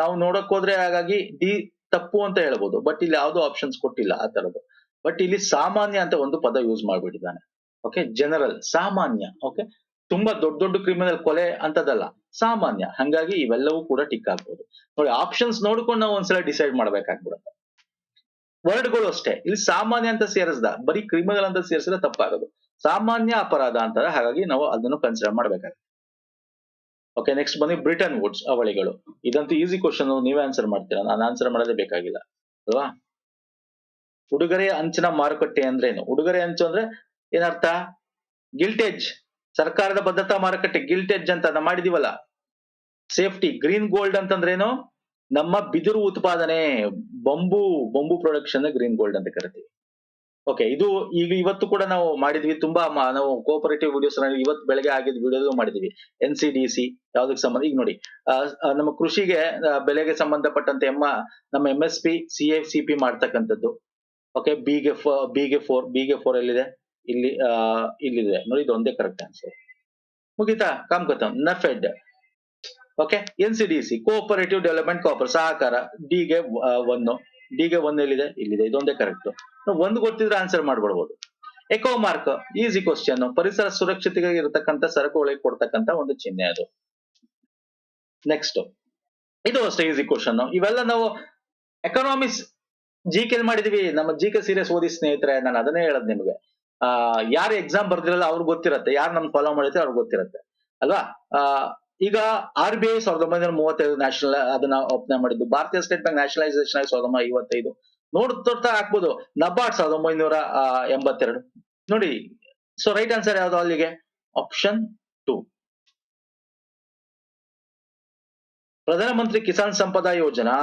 Speaker 1: ನಾವು ನೋಡಕ್ ಹೋದ್ರೆ ಹಾಗಾಗಿ ಡಿ ತಪ್ಪು ಅಂತ ಹೇಳ್ಬೋದು, ಬಟ್ ಇಲ್ಲಿ ಯಾವ್ದು ಆಪ್ಷನ್ಸ್ ಕೊಟ್ಟಿಲ್ಲ ಆ ತರದ್ದು. ಬಟ್ ಇಲ್ಲಿ ಸಾಮಾನ್ಯ ಅಂತ ಒಂದು ಪದ ಯೂಸ್ ಮಾಡ್ಬಿಟ್ಟಿದ್ದಾನೆ. ಓಕೆ, ಜನರಲ್, ಸಾಮಾನ್ಯ. ಓಕೆ, ತುಂಬಾ ದೊಡ್ಡ ದೊಡ್ಡ ಕ್ರಿಮಿನಲ್ ಕೊಲೆ ಅಂತದಲ್ಲ, ಸಾಮಾನ್ಯ. ಹಂಗಾಗಿ ಇವೆಲ್ಲವೂ ಕೂಡ ಟಿಕ್ ಆಗ್ಬೋದು. ನೋಡಿ, ಆಪ್ಷನ್ಸ್ ನೋಡ್ಕೊಂಡು ನಾವು ಒಂದ್ಸಲ ಡಿಸೈಡ್ ಮಾಡ್ಬೇಕಾಗ್ಬಿಡುತ್ತೆ. ವರ್ಡ್ಗಳು ಅಷ್ಟೇ, ಇಲ್ಲಿ ಸಾಮಾನ್ಯ ಅಂತ ಸೇರಿಸ್ದ, ಬರೀ ಕ್ರಿಮಿನಲ್ ಅಂತ ಸೇರಿಸಿದ್ರೆ ತಪ್ಪಾಗೋದು. ಸಾಮಾನ್ಯ ಅಪರಾಧ ಅಂತಾರೆ, ಹಾಗಾಗಿ ನಾವು ಅದನ್ನು ಕನ್ಸಿಡರ್ ಮಾಡ್ಬೇಕಾಗುತ್ತೆ. ಓಕೆ, ನೆಕ್ಸ್ಟ್ ಬನ್ನಿ ಬ್ರಿಟನ್ ವುಡ್ಸ್ ಅವಳಿಗಳು. ಇದಂತೂ ಈಸಿ ಕ್ವಶನ್, ನೀವೇ ಆನ್ಸರ್ ಮಾಡ್ತೀರಾ, ನಾನು ಆನ್ಸರ್ ಮಾಡೋದೇ ಬೇಕಾಗಿಲ್ಲ ಅಲ್ವಾ. ಉಡುಗೊರೆ ಅಂಚಿನ ಮಾರುಕಟ್ಟೆ ಅಂದ್ರೆ ಏನು? ಉಡುಗೊರೆ ಅಂಚು ಅಂದ್ರೆ ಏನರ್ಥ? ಗಿಲ್ಟೇಜ್, ಸರ್ಕಾರದ ಭದ್ರತಾ ಮಾರುಕಟ್ಟೆ ಗಿಲ್ಟೇಜ್ ಅಂತ ನಾವು ಮಾಡಿದೀವಲ್ಲ. ಸೇಫ್ಟಿ, ಗ್ರೀನ್ ಗೋಲ್ಡ್ ಅಂತಂದ್ರೇನು? ನಮ್ಮ ಬಿದಿರು ಉತ್ಪಾದನೆ, ಬಂಬು ಪ್ರೊಡಕ್ಷನ್ ಗ್ರೀನ್ ಗೋಲ್ಡ್ ಅಂತ ಕರಿತೀವಿ. ಓಕೆ, ಇದು ಈಗ ಇವತ್ತು ಕೂಡ ನಾವು ಮಾಡಿದ್ವಿ, ತುಂಬಾ ನಾವು ಕೋಆಪರೇಟಿವ್ ವಿಡಿಯೋಸ್ ಇವತ್ತು ಬೆಳಗ್ಗೆ ಆಗಿದ್ ವಿಡಿಯೋ ಮಾಡಿದ್ವಿ. NCDC ಯಾವ್ದಕ್ಕೆ ಸಂಬಂಧ, ಈಗ ನೋಡಿ ನಮ್ಮ ಕೃಷಿಗೆ ಬೆಲೆಗೆ ಸಂಬಂಧಪಟ್ಟಂತೆ ನಮ್ಮ MSP CACP ಮಾಡ್ತಕ್ಕಂಥದ್ದು. ಓಕೆ, ಬಿಗೆ 4 ಎಲ್ಲಿದೆ? ಇಲ್ಲಿದೆ ನೋಡಿ, ಇದು ಒಂದೇ ಕರೆಕ್ಟ್ ಆನ್ಸರ್. ಮುಗಿತಾ? ಕಾಮ್ಕತಂ. NAFED. Okay, NCDC cooperative development ಸಹಕಾರ, ಡಿಗೆ 1 ಎಲ್ಲಿದೆ? ಇಲ್ಲಿದೆ, ಇದೊಂದೇ ಕರೆಕ್ಟ್. ಒಂದು ಗೊತ್ತಿದ್ರೆ ಆನ್ಸರ್ ಮಾಡ್ಬಿಡ್ಬೋದು. ಎಕೋ ಮಾರ್ಕ್, ಈಸಿ ಕ್ವಶನ್, ಪರಿಸರ ಸುರಕ್ಷತೆಗೆ ಇರತಕ್ಕಂತ ಸರಕುಗಳಿಗೆ ಕೊಡ್ತಕ್ಕಂತ ಒಂದು ಚಿಹ್ನೆ ಅದು. ನೆಕ್ಸ್ಟ್, ಇದು ಅಷ್ಟೇ ಈಸಿ ಕ್ವಶನ್. ಇವೆಲ್ಲ ನಾವು ಎಕನಾಮಿಕ್ಸ್ GK ಮಾಡಿದೀವಿ. ನಮ್ಮ GK ಸೀರೀಸ್ ಓದಿ ಸ್ನೇಹಿತರೆ, ನಾನು ಅದನ್ನೇ ಹೇಳದ್ ನಿಮ್ಗೆ. ಯಾರು ಎಕ್ಸಾಮ್ ಬರ್ದಿರಲ್ಲ ಅವ್ರಿಗೆ ಗೊತ್ತಿರತ್ತೆ, ಯಾರು ನಮ್ ಫಾಲೋ ಮಾಡಿದ್ರೆ ಅವ್ರಿಗೆ ಗೊತ್ತಿರತ್ತೆ ಅಲ್ವಾ. ಈಗ RBI 1935 ನ್ಯಾಷನಲ್ ಅದನ್ನ ಓಪನ್ ಮಾಡಿದ್ದು. ಭಾರತೀಯ ಸ್ಟೇಟ್ ಬ್ಯಾಂಕ್ ನ್ಯಾಷನಲೈಸೇಷನ್ ಆಗಿ 1955. ನೋಡ್ತಾ ಹಾಕ್ಬೋದು. ನಬಾರ್ಡ್ 1982 ನೋಡಿ. ಸೊ ರೈಟ್ ಆನ್ಸರ್ ಯಾವ್ದು ಅಲ್ಲಿಗೆ? ಆಪ್ಷನ್ 2. ಪ್ರಧಾನಮಂತ್ರಿ ಕಿಸಾನ್ ಸಂಪದ ಯೋಜನಾ,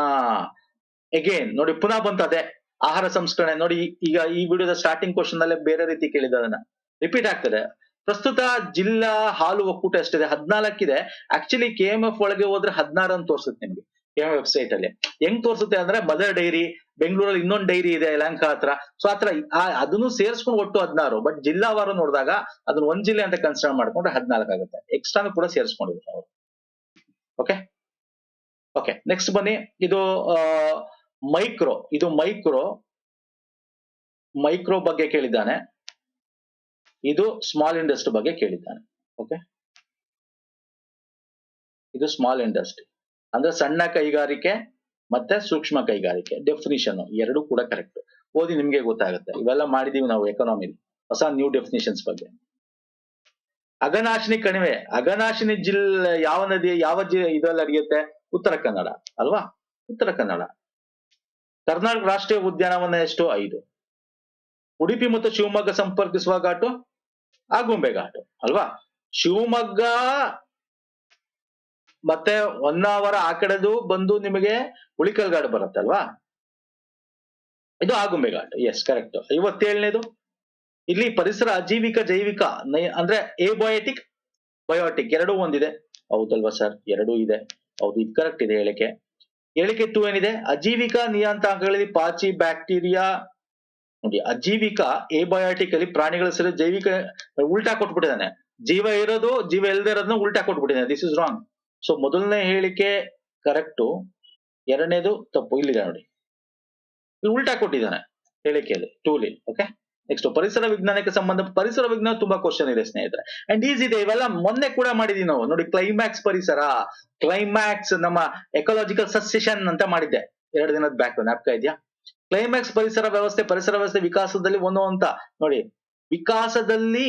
Speaker 1: ಅಗೇನ್ ನೋಡಿ ಪುನಃ ಬಂತು ಅದೇ ಆಹಾರ ಸಂಸ್ಕರಣೆ. ನೋಡಿ, ಈಗ ಈ ವಿಡಿಯೋದ ಸ್ಟಾರ್ಟಿಂಗ್ ಕ್ವಶನ್ ಅಲ್ಲೇ ಬೇರೆ ರೀತಿ ಕೇಳಿದ, ಅದನ್ನ ರಿಪೀಟ್ ಆಗ್ತದೆ. ಪ್ರಸ್ತುತ ಜಿಲ್ಲಾ ಹಾಲು ಒಕ್ಕೂಟ ಎಷ್ಟಿದೆ? 14 ಇದೆ. ಆಕ್ಚುಲಿ KMF ಒಳಗೆ ಹೋದ್ರೆ 16 ಅಂತ ತೋರಿಸುತ್ತೆ ನಿಮ್ಗೆ. KMF ವೆಬ್ಸೈಟ್ ಅಲ್ಲಿ ಹೆಂಗ್ ತೋರಿಸುತ್ತೆ ಅಂದ್ರೆ, ಮದರ್ ಡೈರಿ, ಬೆಂಗಳೂರಲ್ಲಿ ಇನ್ನೊಂದು ಡೈರಿ ಇದೆ ಯಲಹಂಕ ಹತ್ರ, ಸೊ ಆತರ ಅದನ್ನು ಸೇರಿಸ್ಕೊಂಡು ಒಟ್ಟು 16. ಬಟ್ ಜಿಲ್ಲಾವಾರು ನೋಡಿದಾಗ ಅದನ್ನ ಒಂದ್ ಜಿಲ್ಲೆ ಅಂತ ಕನ್ಸಿಡರ್ ಮಾಡ್ಕೊಂಡ್ರೆ 14 ಆಗುತ್ತೆ. ಎಕ್ಸ್ಟ್ರಾನು ಕೂಡ ಸೇರಿಸ್ಕೊಂಡಿದ್ರು ಅವರು. ಓಕೆ ಓಕೆ, ನೆಕ್ಸ್ಟ್ ಬನ್ನಿ. ಇದು ಮೈಕ್ರೋ ಬಗ್ಗೆ ಕೇಳಿದ್ದಾನೆ. ಇದು ಸ್ಮಾಲ್ ಇಂಡಸ್ಟ್ರಿ ಬಗ್ಗೆ ಕೇಳಿದ್ದಾನೆ. ಓಕೆ, ಇದು ಸ್ಮಾಲ್ ಇಂಡಸ್ಟ್ರಿ ಅಂದ್ರೆ ಸಣ್ಣ ಕೈಗಾರಿಕೆ ಮತ್ತೆ ಸೂಕ್ಷ್ಮ ಕೈಗಾರಿಕೆ. ಡೆಫಿನಿಷನ್ ಎರಡು ಕೂಡ ಕರೆಕ್ಟ್. ಓದಿ ನಿಮ್ಗೆ ಗೊತ್ತಾಗುತ್ತೆ. ಇವೆಲ್ಲ ಮಾಡಿದೀವಿ ನಾವು ಎಕನಾಮಿಲಿ, ಹೊಸ ನ್ಯೂ ಡೆಫಿನಿಷನ್ಸ್ ಬಗ್ಗೆ. ಅಘನಾಶಿನಿ ಕಣಿವೆ, ಅಘನಾಶಿನಿ ಜಿಲ್ಲೆ ಯಾವ ನದಿ, ಇದ್ರಲ್ಲಿ ಹರಿಯುತ್ತೆ? ಉತ್ತರ ಕನ್ನಡ ಅಲ್ವಾ, ಉತ್ತರ ಕನ್ನಡ. ಕರ್ನಾಟಕ ರಾಷ್ಟ್ರೀಯ ಉದ್ಯಾನವನ ಎಷ್ಟು? 5. ಉಡುಪಿ ಮತ್ತು ಶಿವಮೊಗ್ಗ ಸಂಪರ್ಕಿಸುವ ಘಾಟು ಆಗುಂಬೆ ಘಾಟು ಅಲ್ವಾ. ಶಿವಮೊಗ್ಗ ಮತ್ತೆ ಹೊನ್ನಾವರ ಆ ಕಡೆದು ಬಂದು ನಿಮಗೆ ಉಳಿಕಲ್ ಘಾಟ್ ಬರುತ್ತೆ ಅಲ್ವಾ, ಇದು ಆಗುಂಬೆ ಘಾಟ್. Yes correct. 57ನೇದು, ಇಲ್ಲಿ ಪರಿಸರ ಅಜೀವಿಕ ಜೈವಿಕ ಅಂದ್ರೆ ಏಬಯೋಟಿಕ್ ಬಯೋಟಿಕ್ ಎರಡೂ ಒಂದಿದೆ. ಹೌದಲ್ವಾ ಸರ್? ಎರಡೂ ಇದೆ. ಹೌದು, ಇದು ಕರೆಕ್ಟ್ ಇದೆ ಹೇಳಿಕೆ. 2 ಏನಿದೆ? ಅಜೀವಿಕ ನಿಯಂತ್ರಣಗಳಲ್ಲಿ ಪಾಚಿ, ಬ್ಯಾಕ್ಟೀರಿಯಾ. ನೋಡಿ, ಅಜೀವಿಕ ಏಬಯೋಟಿಕ್ ಅಲ್ಲಿ ಪ್ರಾಣಿಗಳ ಸರಿ, ಜೈವಿಕ ಉಲ್ಟಾ ಕೊಟ್ಬಿಟ್ಟಿದ್ದಾನೆ. ಜೀವ ಇರೋದು ಜೀವ ಇಲ್ಲದೆ ಇರೋದನ್ನ ಉಲ್ಟಾ ಕೊಟ್ಬಿಟ್ಟಿದ್ದಾನೆ. This is wrong. ಸೊ ಮೊದಲನೇ ಹೇಳಿಕೆ ಕರೆಕ್ಟು, ಎರಡನೇದು ತಪ್ಪು. ಇಲ್ಲಿದೆ ನೋಡಿ, ಇಲ್ಲಿ ಉಲ್ಟಾ ಕೊಟ್ಟಿದ್ದಾನೆ ಹೇಳಿಕೆಯಲ್ಲಿ 2ಲಿ. ಓಕೆ, ನೆಕ್ಸ್ಟ್ ಪರಿಸರ ವಿಜ್ಞಾನಕ್ಕೆ ಸಂಬಂಧ, ಪರಿಸರ ವಿಜ್ಞಾನ ತುಂಬಾ ಕ್ವಶನ್ ಇದೆ ಸ್ನೇಹಿತರೆ, ಅಂಡ್ ಈಸಿ ಇದೆ. ಇವೆಲ್ಲ ಮೊನ್ನೆ ಕೂಡ ಮಾಡಿದೀವಿ ನಾವು. ನೋಡಿ, ಕ್ಲೈಮ್ಯಾಕ್ಸ್ ಪರಿಸರ, ಕ್ಲೈಮ್ಯಾಕ್ಸ್ ನಮ್ಮ ಎಕಾಲಜಿಕಲ್ ಸಸ್ಯೇಷನ್ ಅಂತ ಮಾಡಿದ್ದೆ 2 ದಿನದ ಬ್ಯಾಕ್. ಜ್ಞಾಪಕ ಇದೆಯಾ? ಕ್ಲೈಮ್ಯಾಕ್ಸ್ ಪರಿಸರ ವ್ಯವಸ್ಥೆ ವಿಕಾಸದಲ್ಲಿ ಒಂದು ಅಂತ ನೋಡಿ. ವಿಕಾಸದಲ್ಲಿ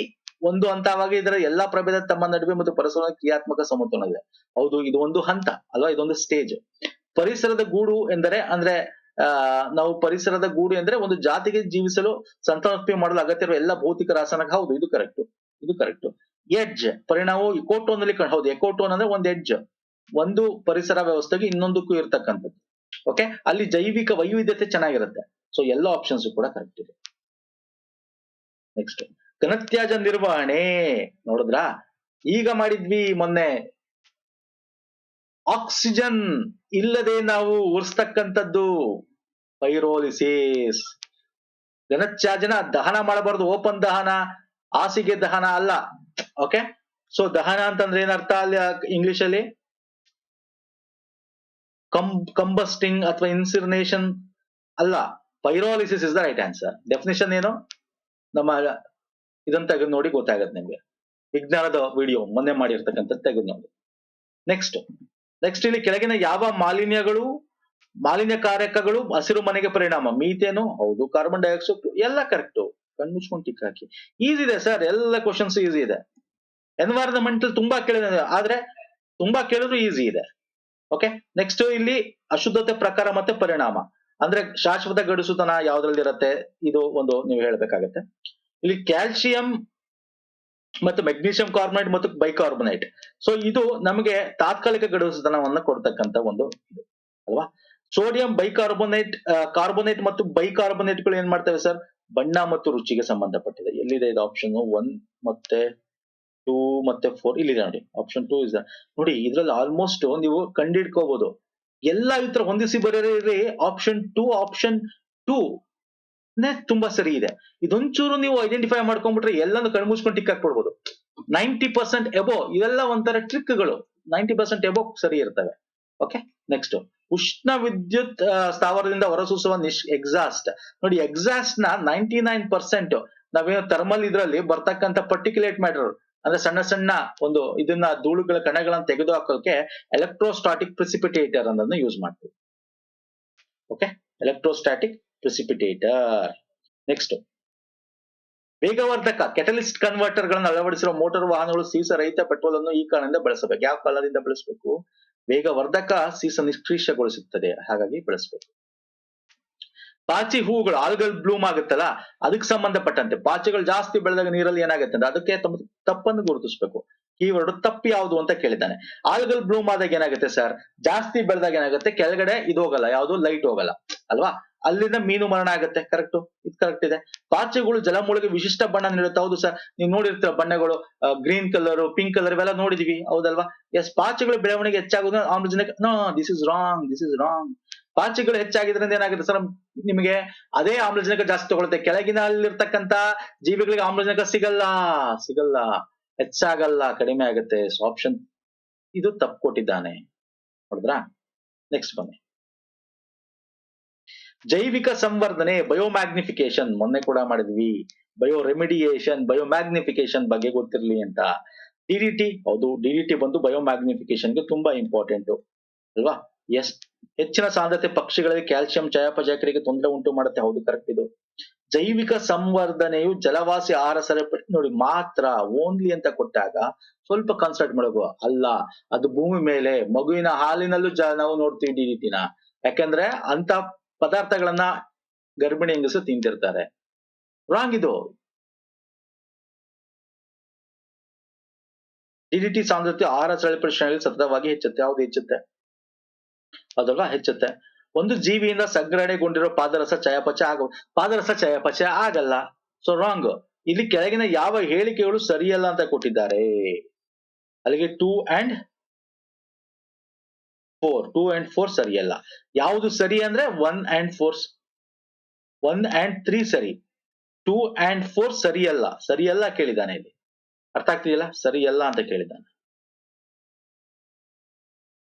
Speaker 1: ಒಂದು ಹಂತವಾಗಿ ಇದರ ಎಲ್ಲಾ ಪ್ರಭೇದ ತಮ್ಮ ನಡುವೆ ಮತ್ತು ಪರಿಸರ ಕ್ರಿಯಾತ್ಮಕ ಸಮತೋಲನ ಇದೆ. ಹೌದು, ಇದು ಒಂದು ಹಂತ ಅಲ್ವಾ, ಇದೊಂದು ಸ್ಟೇಜ್. ಪರಿಸರದ ಗೂಡು ಎಂದರೆ ಅಂದ್ರೆ ನಾವು ಪರಿಸರದ ಗೂಡು ಎಂದ್ರೆ ಒಂದು ಜಾತಿಗೆ ಜೀವಿಸಲು ಸಂತಾನೋತ್ಪತ್ತಿ ಮಾಡಲು ಅಗತ್ಯ ಇರುವ ಎಲ್ಲ ಭೌತಿಕ ರಾಸಾಯನಿಕ. ಹೌದು, ಇದು ಕರೆಕ್ಟ್, ಇದು ಕರೆಕ್ಟ್. ಎಡ್ಜ್ ಪರಿಣಾಮವು ಎಕೋಟೋನ್ ಅಲ್ಲಿ ಹೌದು, ಎಕೋಟೋನ್ ಅಂದ್ರೆ ಒಂದು ಎಡ್ಜ್, ಒಂದು ಪರಿಸರ ವ್ಯವಸ್ಥೆಗೆ ಇನ್ನೊಂದಕ್ಕೂ ಇರ್ತಕ್ಕಂಥದ್ದು. ಓಕೆ, ಅಲ್ಲಿ ಜೈವಿಕ ವೈವಿಧ್ಯತೆ ಚೆನ್ನಾಗಿರುತ್ತೆ. ಸೊ ಎಲ್ಲ ಆಪ್ಷನ್ಸ್ ಕೂಡ ಕರೆಕ್ಟ್ ಇದೆ. ನೆಕ್ಸ್ಟ್, ಘನತ್ಯಾಜ್ಯ ನಿರ್ವಹಣೆ ನೋಡಿದ್ರಾ? ಈಗ ಮಾಡಿದ್ವಿ ಮೊನ್ನೆ. ಆಕ್ಸಿಜನ್ ಇಲ್ಲದೆ ನಾವು ಉರಿಸ್ತಕ್ಕಂಥದ್ದು ಪೈರೋಲಿಸಿಸ್. ಘನತ್ಯಾಜ್ಯನ ದಹನ ಮಾಡಬಾರ್ದು, ಓಪನ್ ದಹನ. ಹಾಸಿಗೆ ದಹನ ಅಲ್ಲ. ಓಕೆ, ಸೊ ದಹನ ಅಂತಂದ್ರೆ ಏನರ್ಥ ಅಲ್ಲಿ ಇಂಗ್ಲಿಷ್ ಅಲ್ಲಿ? ಕಂಬಸ್ಟಿಂಗ್ ಅಥವಾ ಇನ್ಸಿನರೇಷನ್ ಅಲ್ಲ, pyrolysis is the right answer. Definition ಏನು? ನಮ್ಮ ಇದನ್ನ ತೆಗೆದು ನೋಡಿ ಗೊತ್ತಾಗತ್ತೆ ನಿಮ್ಗೆ. ವಿಜ್ಞಾನದ ವಿಡಿಯೋ ಮೊನ್ನೆ ಮಾಡಿರ್ತಕ್ಕಂಥ ತೆಗೆದು ನೋಡಿ. ನೆಕ್ಸ್ಟ್ ಇಲ್ಲಿ ಕೆಳಗಿನ ಯಾವ ಮಾಲಿನ್ಯಕಾರಕಗಳು ಹಸಿರು ಮನೆಗೆ ಪರಿಣಾಮ? ಮೀಥೇನು ಹೌದು, ಕಾರ್ಬನ್ ಡೈಆಕ್ಸೈಡ್ ಎಲ್ಲ ಕರೆಕ್ಟ್. ಕಣ್ಮುಚ್ಕೊಂಡು ಟಿಕ್ ಹಾಕಿ. ಈಸಿ ಇದೆ ಸರ್, ಎಲ್ಲ ಕ್ವಶನ್ಸ್ ಈಸಿ ಇದೆ. ಎನ್ವೈರನ್ಮೆಂಟಲ್ ತುಂಬಾ ಕೇಳಿದ್ರೆ, ಆದ್ರೆ ತುಂಬಾ ಕೇಳಿದ್ರು ಈಸಿ ಇದೆ. ಓಕೆ, ನೆಕ್ಸ್ಟ್ ಇಲ್ಲಿ ಅಶುದ್ಧತೆ ಪ್ರಕಾರ ಮತ್ತೆ ಪರಿಣಾಮ ಅಂದ್ರೆ ಶಾಶ್ವತ ಗಡುಸುತನ ಯಾವ್ದ್ರಲ್ಲಿ ಇರುತ್ತೆ, ಇದು ಒಂದು ನೀವು ಹೇಳ್ಬೇಕಾಗತ್ತೆ. ಇಲ್ಲಿ ಕ್ಯಾಲ್ಸಿಯಂ ಮತ್ತು ಮೆಗ್ನೀಷಿಯಂ ಕಾರ್ಬನೇಟ್ ಮತ್ತು ಬೈಕಾರ್ಬನೇಟ್, ಸೊ ಇದು ನಮಗೆ ತಾತ್ಕಾಲಿಕ ಗಡುಸುತನವನ್ನ ಕೊಡ್ತಕ್ಕಂತ ಒಂದು ಇದು ಅಲ್ವಾ. ಸೋಡಿಯಂ ಕಾರ್ಬೋನೇಟ್ ಮತ್ತು ಬೈಕಾರ್ಬನೇಟ್ ಗಳು ಏನ್ ಮಾಡ್ತವೆ ಸರ್? ಬಣ್ಣ ಮತ್ತು ರುಚಿಗೆ ಸಂಬಂಧಪಟ್ಟಿದೆ. ಎಲ್ಲಿದೆ ಇದು? ಆಪ್ಷನ್ 1 ಮತ್ತೆ 2 ಮತ್ತೆ 4 ಇಲ್ಲಿದೆ ನೋಡಿ. ಆಪ್ಷನ್ 2 ಇಸ್ ನೋಡಿ, ಇದ್ರಲ್ಲಿ ಆಲ್ಮೋಸ್ಟ್ ನೀವು ಕಂಡಿಡ್ಕೋಬಹುದು. ಎಲ್ಲ ಈ ತರ ಹೊಂದಿಸಿ ಬರೆಯಿರಿ. ಆಪ್ಷನ್ 2 ತುಂಬಾ ಸರಿ ಇದೆ. ಇದೊಂಚೂರು ನೀವು ಐಡೆಂಟಿಫೈ ಮಾಡ್ಕೊಂಡ್ಬಿಟ್ರೆ ಎಲ್ಲಾನು ಕಣ್ಮುಚ್ಕೊಂಡು ಟಿಕ್ ಹಾಕ್ಬಿಡ್ಬೋದು. 90% ಎಬೋ ಇವೆಲ್ಲ ಒಂಥರ ಟ್ರಿಕ್ಗಳು. 90% ಎಬೋ ಸರಿ ಇರ್ತವೆ. ಓಕೆ, ನೆಕ್ಸ್ಟ್ ಉಷ್ಣ ವಿದ್ಯುತ್ ಸ್ಥಾವರದಿಂದ ಹೊರಸೂಸುವ ಎಕ್ಸಾಸ್ಟ್. ನೋಡಿ, ಎಕ್ಸಾಸ್ಟ್ ನ 99% ನಾವೇನು ಥರ್ಮಲ್ ಇದ್ರಲ್ಲಿ ಬರ್ತಕ್ಕಂಥ ಪರ್ಟಿಕ್ಯುಲೇಟ್ ಮ್ಯಾಟರ್ ಅಂದ್ರೆ ಸಣ್ಣ ಸಣ್ಣ ಒಂದು ಇದನ್ನ ಧೂಳುಗಳ ಕಣಗಳನ್ನ ತೆಗೆದು ಹಾಕೋಕೆ ಎಲೆಕ್ಟ್ರೋಸ್ಟಾಟಿಕ್ ಪ್ರಿಸಿಪಿಟೇಟರ್ ಅನ್ನೋದನ್ನ ಯೂಸ್ ಮಾಡ್ತೀವಿ. Okay, electrostatic precipitator. ನೆಕ್ಸ್ಟ್ ವೇಗವರ್ಧಕ ಕೆಟಲಿಸ್ಟ್ ಕನ್ವರ್ಟರ್ ಗಳನ್ನು ಅಳವಡಿಸಿರುವ ಮೋಟಾರ್ ವಾಹನಗಳು ಸೀಸ ರಹಿತ ಪೆಟ್ರೋಲ್ ಅನ್ನು ಈ ಕಾರಣದಿಂದ ಬಳಸಬೇಕು. ಯಾವ ಕಾರಣದಿಂದ ಬಳಸಬೇಕು? ವೇಗವರ್ಧಕ ಸೀಸ ನಿಷ್ಕ್ರಿಯಗೊಳಿಸುತ್ತದೆ, ಹಾಗಾಗಿ ಬಳಸಬೇಕು. ಪಾಚಿ ಹೂವುಗಳು ಆಲ್ಗಲ್ ಬ್ಲೂಮ್ ಆಗುತ್ತಲ್ಲ, ಅದಕ್ಕೆ ಸಂಬಂಧಪಟ್ಟಂತೆ ಪಾಚಿಗಳು ಜಾಸ್ತಿ ಬೆಳೆದಾಗ ನೀರಲ್ಲಿ ಏನಾಗುತ್ತೆ ಅಂದ್ರೆ ಅದಕ್ಕೆ ತಪ್ಪನ್ನು ಗುರುತಿಸಬೇಕು. ಕೀವರ್ಡ್ ತಪ್ಪು ಯಾವುದು ಅಂತ ಕೇಳಿದ್ದಾನೆ. ಆಲ್ಗಲ್ ಬ್ಲೂಮ್ ಆದಾಗ ಏನಾಗುತ್ತೆ ಸರ್? ಜಾಸ್ತಿ ಬೆಳೆದಾಗ ಏನಾಗುತ್ತೆ, ಕೆಳಗಡೆ ಇದು ಹೋಗಲ್ಲ, ಯಾವುದು ಲೈಟ್ ಹೋಗಲ್ಲ ಅಲ್ವಾ, ಅಲ್ಲಿಂದ ಮೀನು ಮರಣ ಆಗುತ್ತೆ. ಕರೆಕ್ಟ್, ಇದು ಕರೆಕ್ಟ್ ಇದೆ. ಪಾಚಿಗಳು ಜಲಮೂಲಕ್ಕೆ ವಿಶಿಷ್ಟ ಬಣ್ಣ ನೀಡುತ್ತೆ. ಹೌದು ಸರ್, ನೀವು ನೋಡಿರ್ತೀರ ಬಣ್ಣಗಳು, ಗ್ರೀನ್ ಕಲರ್, ಪಿಂಕ್ ಕಲರ್ ಇವೆಲ್ಲ ನೋಡಿದೀವಿ, ಹೌದಲ್ವಾ? ಎಸ್, ಪಾಚಿಗಳ ಬೆಳವಣಿಗೆ ಹೆಚ್ಚಾಗೋದು ಆಮ್ಲಜನಕ. No, this is wrong. ಪಾಚಿಗಳು ಹೆಚ್ಚಾಗಿದ್ರಿಂದ ಏನಾಗುತ್ತೆ ಸರ್? ನಿಮಗೆ ಅದೇ ಆಮ್ಲಜನಕ ಜಾಸ್ತಿ ತಗೊಳುತ್ತೆ. ಕೆಳಗಿನ ಅಲ್ಲಿರ್ತಕ್ಕಂತ ಜೀವಿಗಳಿಗೆ ಆಮ್ಲಜನಕ ಸಿಗಲ್ಲ, ಹೆಚ್ಚಾಗಲ್ಲ, ಕಡಿಮೆ ಆಗುತ್ತೆ. ಆಪ್ಷನ್ ಇದು ತಪ್ಪು ಕೊಟ್ಟಿದ್ದಾನೆ. ನೋಡಿದ್ರಾ? ನೆಕ್ಸ್ಟ್ ಬನ್ನಿ. ಜೈವಿಕ ಸಂವರ್ಧನೆ, ಬಯೋಮ್ಯಾಗ್ನಿಫಿಕೇಶನ್ ಮೊನ್ನೆ ಕೂಡ ಮಾಡಿದ್ವಿ. ಬಯೋ ರೆಮಿಡಿಯೇಷನ್, ಬಯೋಮ್ಯಾಗ್ನಿಫಿಕೇಶನ್ ಬಗ್ಗೆ ಗೊತ್ತಿರ್ಲಿ ಅಂತ. ಡಿಡಿಟಿ, ಹೌದು, ಡಿಡಿಟಿ ಬಂದು ಬಯೋಮ್ಯಾಗ್ನಿಫಿಕೇಶನ್ಗೆ ತುಂಬಾ ಇಂಪಾರ್ಟೆಂಟ್ ಅಲ್ವಾ. ಎಸ್, ಹೆಚ್ಚಿನ ಸಾಂದ್ರತೆ ಪಕ್ಷಿಗಳಿಗೆ ಕ್ಯಾಲ್ಸಿಯಂ ಚಯಾಪಚಯಕರಿಗೆ ತೊಂದರೆ ಉಂಟು ಮಾಡುತ್ತೆ. ಹೌದು, ಕರೆಕ್ಟ್ ಇದು. ಜೈವಿಕ ಸಂವರ್ಧನೆಯು ಜಲವಾಸಿ ಆಹಾರ ಸರಪಳಿ ನೋಡಿ ಮಾತ್ರ, ಓನ್ಲಿ ಅಂತ ಕೊಟ್ಟಾಗ ಸ್ವಲ್ಪ ಕಾನ್ಸಂಟ್ರೇಟ್ ಮಾಡಬೇಕು. ಅಲ್ಲ, ಅದು ಭೂಮಿ ಮೇಲೆ ಮಗುವಿನ ಹಾಲಿನಲ್ಲೂ ನಾವು ನೋಡ್ತೀವಿ ಡಿಡಿಟಿನ. ಯಾಕಂದ್ರೆ ಅಂತ ಪದಾರ್ಥಗಳನ್ನ ಗರ್ಭಿಣಿ ಹೆಂಗಸು ತಿಂತಿರ್ತಾರೆ. ರಾಂಗ್ ಇದು. ಡಿಡಿಟಿ ಸಾಂದ್ರತೆ ಆಹಾರ ಸರಪಳಿ ಶ್ರೇಣಿಯಲ್ಲಿ ಸತತವಾಗಿ ಹೆಚ್ಚುತ್ತೆ. ಯಾವ್ದು ಹೆಚ್ಚುತ್ತೆ? ಅದಲ್ವಾ, ಹೆಚ್ಚುತ್ತೆ. ಒಂದು ಜೀವಿಯಿಂದ ಸಂಗ್ರಹಣೆಗೊಂಡಿರೋ ಪಾದರಸ ಚಯಾಪಚಯ ಆಗಲ್ಲ. So wrong. ಇಲ್ಲಿ ಕೆಳಗಿನ ಯಾವ ಹೇಳಿಕೆಗಳು ಸರಿಯಲ್ಲ ಅಂತ ಕೊಟ್ಟಿದ್ದಾರೆ? ಅಲ್ಲಿಗೆ 2 and 4 ಸರಿಯಲ್ಲ. ಯಾವುದು ಸರಿ ಅಂದ್ರೆ 1 and 3 ಸರಿ. 2 and 4 ಸರಿಯಲ್ಲ ಕೇಳಿದ್ದಾನೆ ಇಲ್ಲಿ. ಅರ್ಥ ಆಗ್ತಿದೆಯಲ್ಲ? ಸರಿಯಲ್ಲ ಅಂತ ಕೇಳಿದ್ದಾನೆ.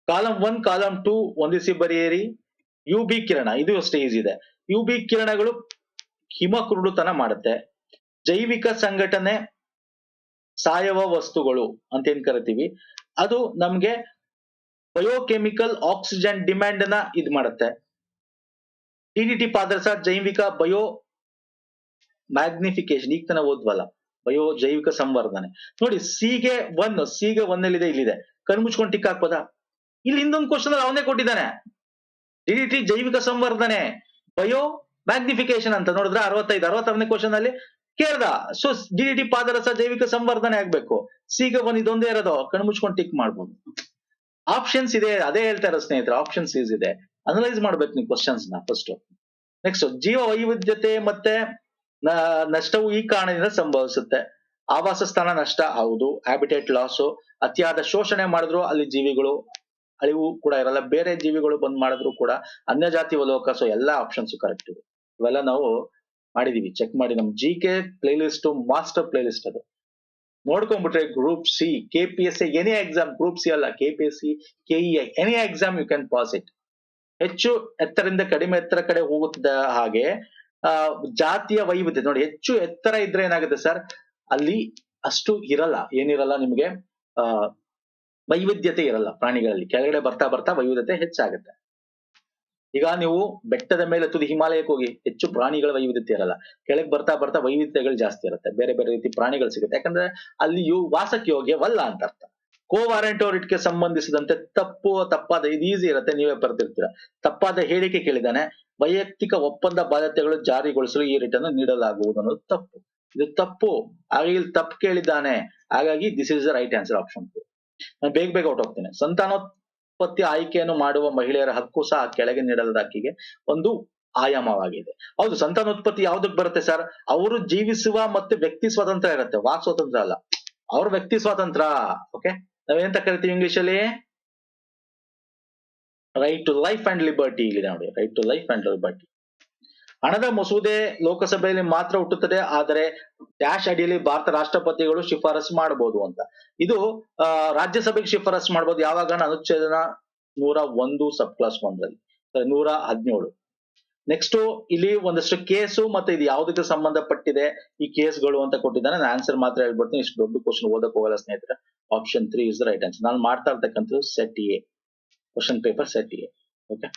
Speaker 1: ಕಾಲಂ 1 ಕಾಲಂ 2 ಹೊಂದಿಸಿ ಬರೆಯಿರಿ. UV ಕಿರಣ, ಇದು ಅಷ್ಟೇ ಈಸಿ ಇದೆ. UV ಕಿರಣಗಳು ಹಿಮ ಕುರುಡುತನ ಮಾಡುತ್ತೆ. ಜೈವಿಕ ಸಂಘಟನೆ ಸಾವಯವ ವಸ್ತುಗಳು ಅಂತ ಏನ್ ಕರಿತೀವಿ, ಅದು ನಮ್ಗೆ ಬಯೋಕೆಮಿಕಲ್ ಆಕ್ಸಿಜನ್ ಡಿಮ್ಯಾಂಡ್ ನ ಇದ್ ಮಾಡುತ್ತೆ. ಡಿಡಿಟಿ ಪಾದರಸ ಜೈವಿಕ ಬಯೋ ಮ್ಯಾಗ್ನಿಫಿಕೇಶನ್, ಈಗ ತನ ಓದ್ವಲ್ಲ, ಜೈವಿಕ ಸಂವರ್ಧನೆ. ನೋಡಿ, ಸಿಗೆ 1 ಎಲ್ಲಿದೆ? ಇಲ್ಲಿದೆ. ಕಣ್ಮುಚ್ಕೊಂಡು ಟಿಕ್ ಹಾಕ್ಬೋದಾ? ಇಲ್ಲಿ ಇನ್ನೊಂದು ಕ್ವಶನ್ ಅಲ್ಲಿ ಅವನೇ ಕೊಟ್ಟಿದ್ದಾನೆ. ಡಿಡಿಟಿ ಜೈವಿಕ ಸಂವರ್ಧನೆ ಬಯೋ ಮ್ಯಾಗ್ನಿಫಿಕೇಶನ್ ಅಂತ ನೋಡಿದ್ರೆ 66ನೇ ಕ್ವಶನ್ ಅಲ್ಲಿ ಕೇಳ್ದ. ಸೊ ಡಿಡಿಟಿ ಪಾದರಸ ಜೈವಿಕ ಸಂವರ್ಧನೆ ಆಗ್ಬೇಕು. ಸಿಗೆ 1 ಇದೊಂದೇ ಇರೋದು, ಕಣ್ಮುಚ್ಕೊಂಡು ಟಿಕ್ ಮಾಡ್ಬೋದು. ಆಪ್ಷನ್ಸ್ ಇದೆ, ಅದೇ ಹೇಳ್ತಾ ಇರೋ ಸ್ನೇಹಿತರೆ, ಆಪ್ಷನ್ಸ್ ಇದೆ. ಅನಲೈಸ್ ಮಾಡ್ಬೇಕು ನೀವು ಕ್ವಶನ್ಸ್ ನ ಫಸ್ಟ್. ನೆಕ್ಸ್ಟ್, ಜೀವ ವೈವಿಧ್ಯತೆ ಮತ್ತೆ ನಷ್ಟವು ಈ ಕಾರಣದಿಂದ ಸಂಭವಿಸುತ್ತೆ. ಆವಾಸ ಸ್ಥಾನ ನಷ್ಟ, ಹೌದು. ಹ್ಯಾಬಿಟೇಟ್ ಲಾಸ್, ಅತಿಯಾದ ಶೋಷಣೆ ಮಾಡಿದ್ರು ಅಲ್ಲಿ ಜೀವಿಗಳು ಅಳಿವು ಕೂಡ ಇರಲ್ಲ. ಬೇರೆ ಜೀವಿಗಳು ಬಂದ್ ಮಾಡಿದ್ರು ಕೂಡ ಅನ್ಯ ಜಾತಿ ವಲೋಕ. ಸೊ ಎಲ್ಲಾ ಆಪ್ಷನ್ಸ್ ಕರೆಕ್ಟ್ ಇದೆ. ಇವೆಲ್ಲ ನಾವು ಮಾಡಿದೀವಿ, ಚೆಕ್ ಮಾಡಿ. ನಮ್ G K playlist master playlist ಅದು. ನೋಡ್ಕೊಂಡ್ಬಿಟ್ರೆ group C, KPSC, any exam, group C ಅಲ್ಲ, KPSC, KEI, any exam you can pass it. ಹೆಚ್ಚು ಎತ್ತರದಿಂದ ಕಡಿಮೆ ಎತ್ತರ ಕಡೆ ಹೋಗುತ್ತಿದ್ದ ಹಾಗೆ ಆ ಜಾತಿಯ ವೈವಿಧ್ಯ ನೋಡಿ, ಹೆಚ್ಚು ಎತ್ತರ ಇದ್ರೆ ಏನಾಗುತ್ತೆ ಸರ್, ಅಲ್ಲಿ ಅಷ್ಟು ಇರಲ್ಲ, ಏನಿರಲ್ಲ ನಿಮ್ಗೆ ಆ ವೈವಿಧ್ಯತೆ ಇರಲ್ಲ ಪ್ರಾಣಿಗಳಲ್ಲಿ. ಕೆಳಗಡೆ ಬರ್ತಾ ಬರ್ತಾ ವೈವಿಧ್ಯತೆ ಹೆಚ್ಚಾಗುತ್ತೆ. ಈಗ ನೀವು ಬೆಟ್ಟದ ಮೇಲೆ ತುದಿ ಹಿಮಾಲಯಕ್ಕೆ ಹೋಗಿ, ಹೆಚ್ಚು ಪ್ರಾಣಿಗಳ ವೈವಿಧ್ಯತೆ ಇರಲ್ಲ. ಕೆಳಗೆ ಬರ್ತಾ ಬರ್ತಾ ವೈವಿಧ್ಯತೆಗಳು ಜಾಸ್ತಿ ಇರುತ್ತೆ, ಬೇರೆ ಬೇರೆ ರೀತಿ ಪ್ರಾಣಿಗಳು ಸಿಗುತ್ತೆ. ಯಾಕಂದ್ರೆ ಅಲ್ಲಿ ವಾಸಕ್ಕೆ ಯೋಗ್ಯವಲ್ಲ ಅಂತ ಅರ್ಥ. ಕೋವಾರಂಟೋರಿಟ್ಗೆ ಸಂಬಂಧಿಸಿದಂತೆ ತಪ್ಪಾದ, ಇದು ಈಸಿ ಇರುತ್ತೆ, ನೀವೇ ಬರ್ತಿರ್ತೀರ. ತಪ್ಪಾದ ಹೇಳಿಕೆ ಕೇಳಿದಾನೆ, ವೈಯಕ್ತಿಕ ಒಪ್ಪಂದ ಬಾಧ್ಯತೆಗಳು ಜಾರಿಗೊಳಿಸಲು ಈ ರಿಟನ್ನು ನೀಡಲಾಗುವುದು ಅನ್ನೋದು ತಪ್ಪು. ಇದು ತಪ್ಪು. ಹಾಗಾಗಿ ಇಲ್ಲಿ ತಪ್ಪು ಕೇಳಿದ್ದಾನೆ, ಹಾಗಾಗಿ this is the right answer, option 2. ನಾನು ಬೇಗ ಔಟ್ ಹೋಗ್ತೇನೆ. ಸಂತಾನೋತ್ಪತ್ತಿ ಆಯ್ಕೆಯನ್ನು ಮಾಡುವ ಮಹಿಳೆಯರ ಹಕ್ಕು ಸಹ ಕೆಳಗೆ ನೀಡಲಾದ ಹಕ್ಕಿಗೆ ಒಂದು ಆಯಾಮವಾಗಿದೆ. ಹೌದು, ಸಂತಾನೋತ್ಪತ್ತಿ ಯಾವ್ದಕ್ ಬರುತ್ತೆ ಸರ್? ಅವರು ಜೀವಿಸುವ ಮತ್ತೆ ವ್ಯಕ್ತಿ ಸ್ವಾತಂತ್ರ್ಯ ಇರುತ್ತೆ, ವಾಕ್ ಸ್ವಾತಂತ್ರ್ಯ ಅಲ್ಲ, ಅವ್ರ ವ್ಯಕ್ತಿ ಸ್ವಾತಂತ್ರ್ಯ. ಓಕೆ, ನಾವೇಂತ ಕರಿತೀವಿ ಇಂಗ್ಲಿಷ್ ಅಲ್ಲಿ? Right to life and liberty ಇದೆ ನೋಡಿ, right to life and liberty. ಹಣದ ಮಸೂದೆ ಲೋಕಸಭೆಯಲ್ಲಿ ಮಾತ್ರ ಹುಟ್ಟುತ್ತದೆ, ಆದರೆ ಡ್ಯಾಶ್ ಅಡಿಯಲ್ಲಿ ಭಾರತ ರಾಷ್ಟ್ರಪತಿಗಳು ಶಿಫಾರಸು ಮಾಡಬಹುದು ಅಂತ. ಇದು ರಾಜ್ಯಸಭೆಗೆ ಶಿಫಾರಸು ಮಾಡಬಹುದು ಯಾವಾಗ? ಅನುಚ್ಛೇದನ 101 ಸಬ್ ಕ್ಲಾಸ್ 1ರಲ್ಲಿ, 117. ನೆಕ್ಸ್ಟ್ ಇಲ್ಲಿ ಒಂದಷ್ಟು ಕೇಸು ಮತ್ತೆ ಇದು ಯಾವುದಕ್ಕೆ ಸಂಬಂಧಪಟ್ಟಿದೆ ಈ ಕೇಸ್ಗಳು ಅಂತ ಕೊಟ್ಟಿದ್ದಾನೆ. ನಾನು ಆನ್ಸರ್ ಮಾತ್ರ ಹೇಳ್ಬಿಡ್ತೀನಿ, ಇಷ್ಟು ದೊಡ್ಡ ಕ್ವಶನ್ ಓದಕ್ ಹೋಗಲ್ಲ ಸ್ನೇಹಿತರೆ. Option 3 is the right answer. ನಾನು ಮಾಡ್ತಾ ಇರ್ತಕ್ಕಂಥದ್ದು set A, question paper set A. Okay,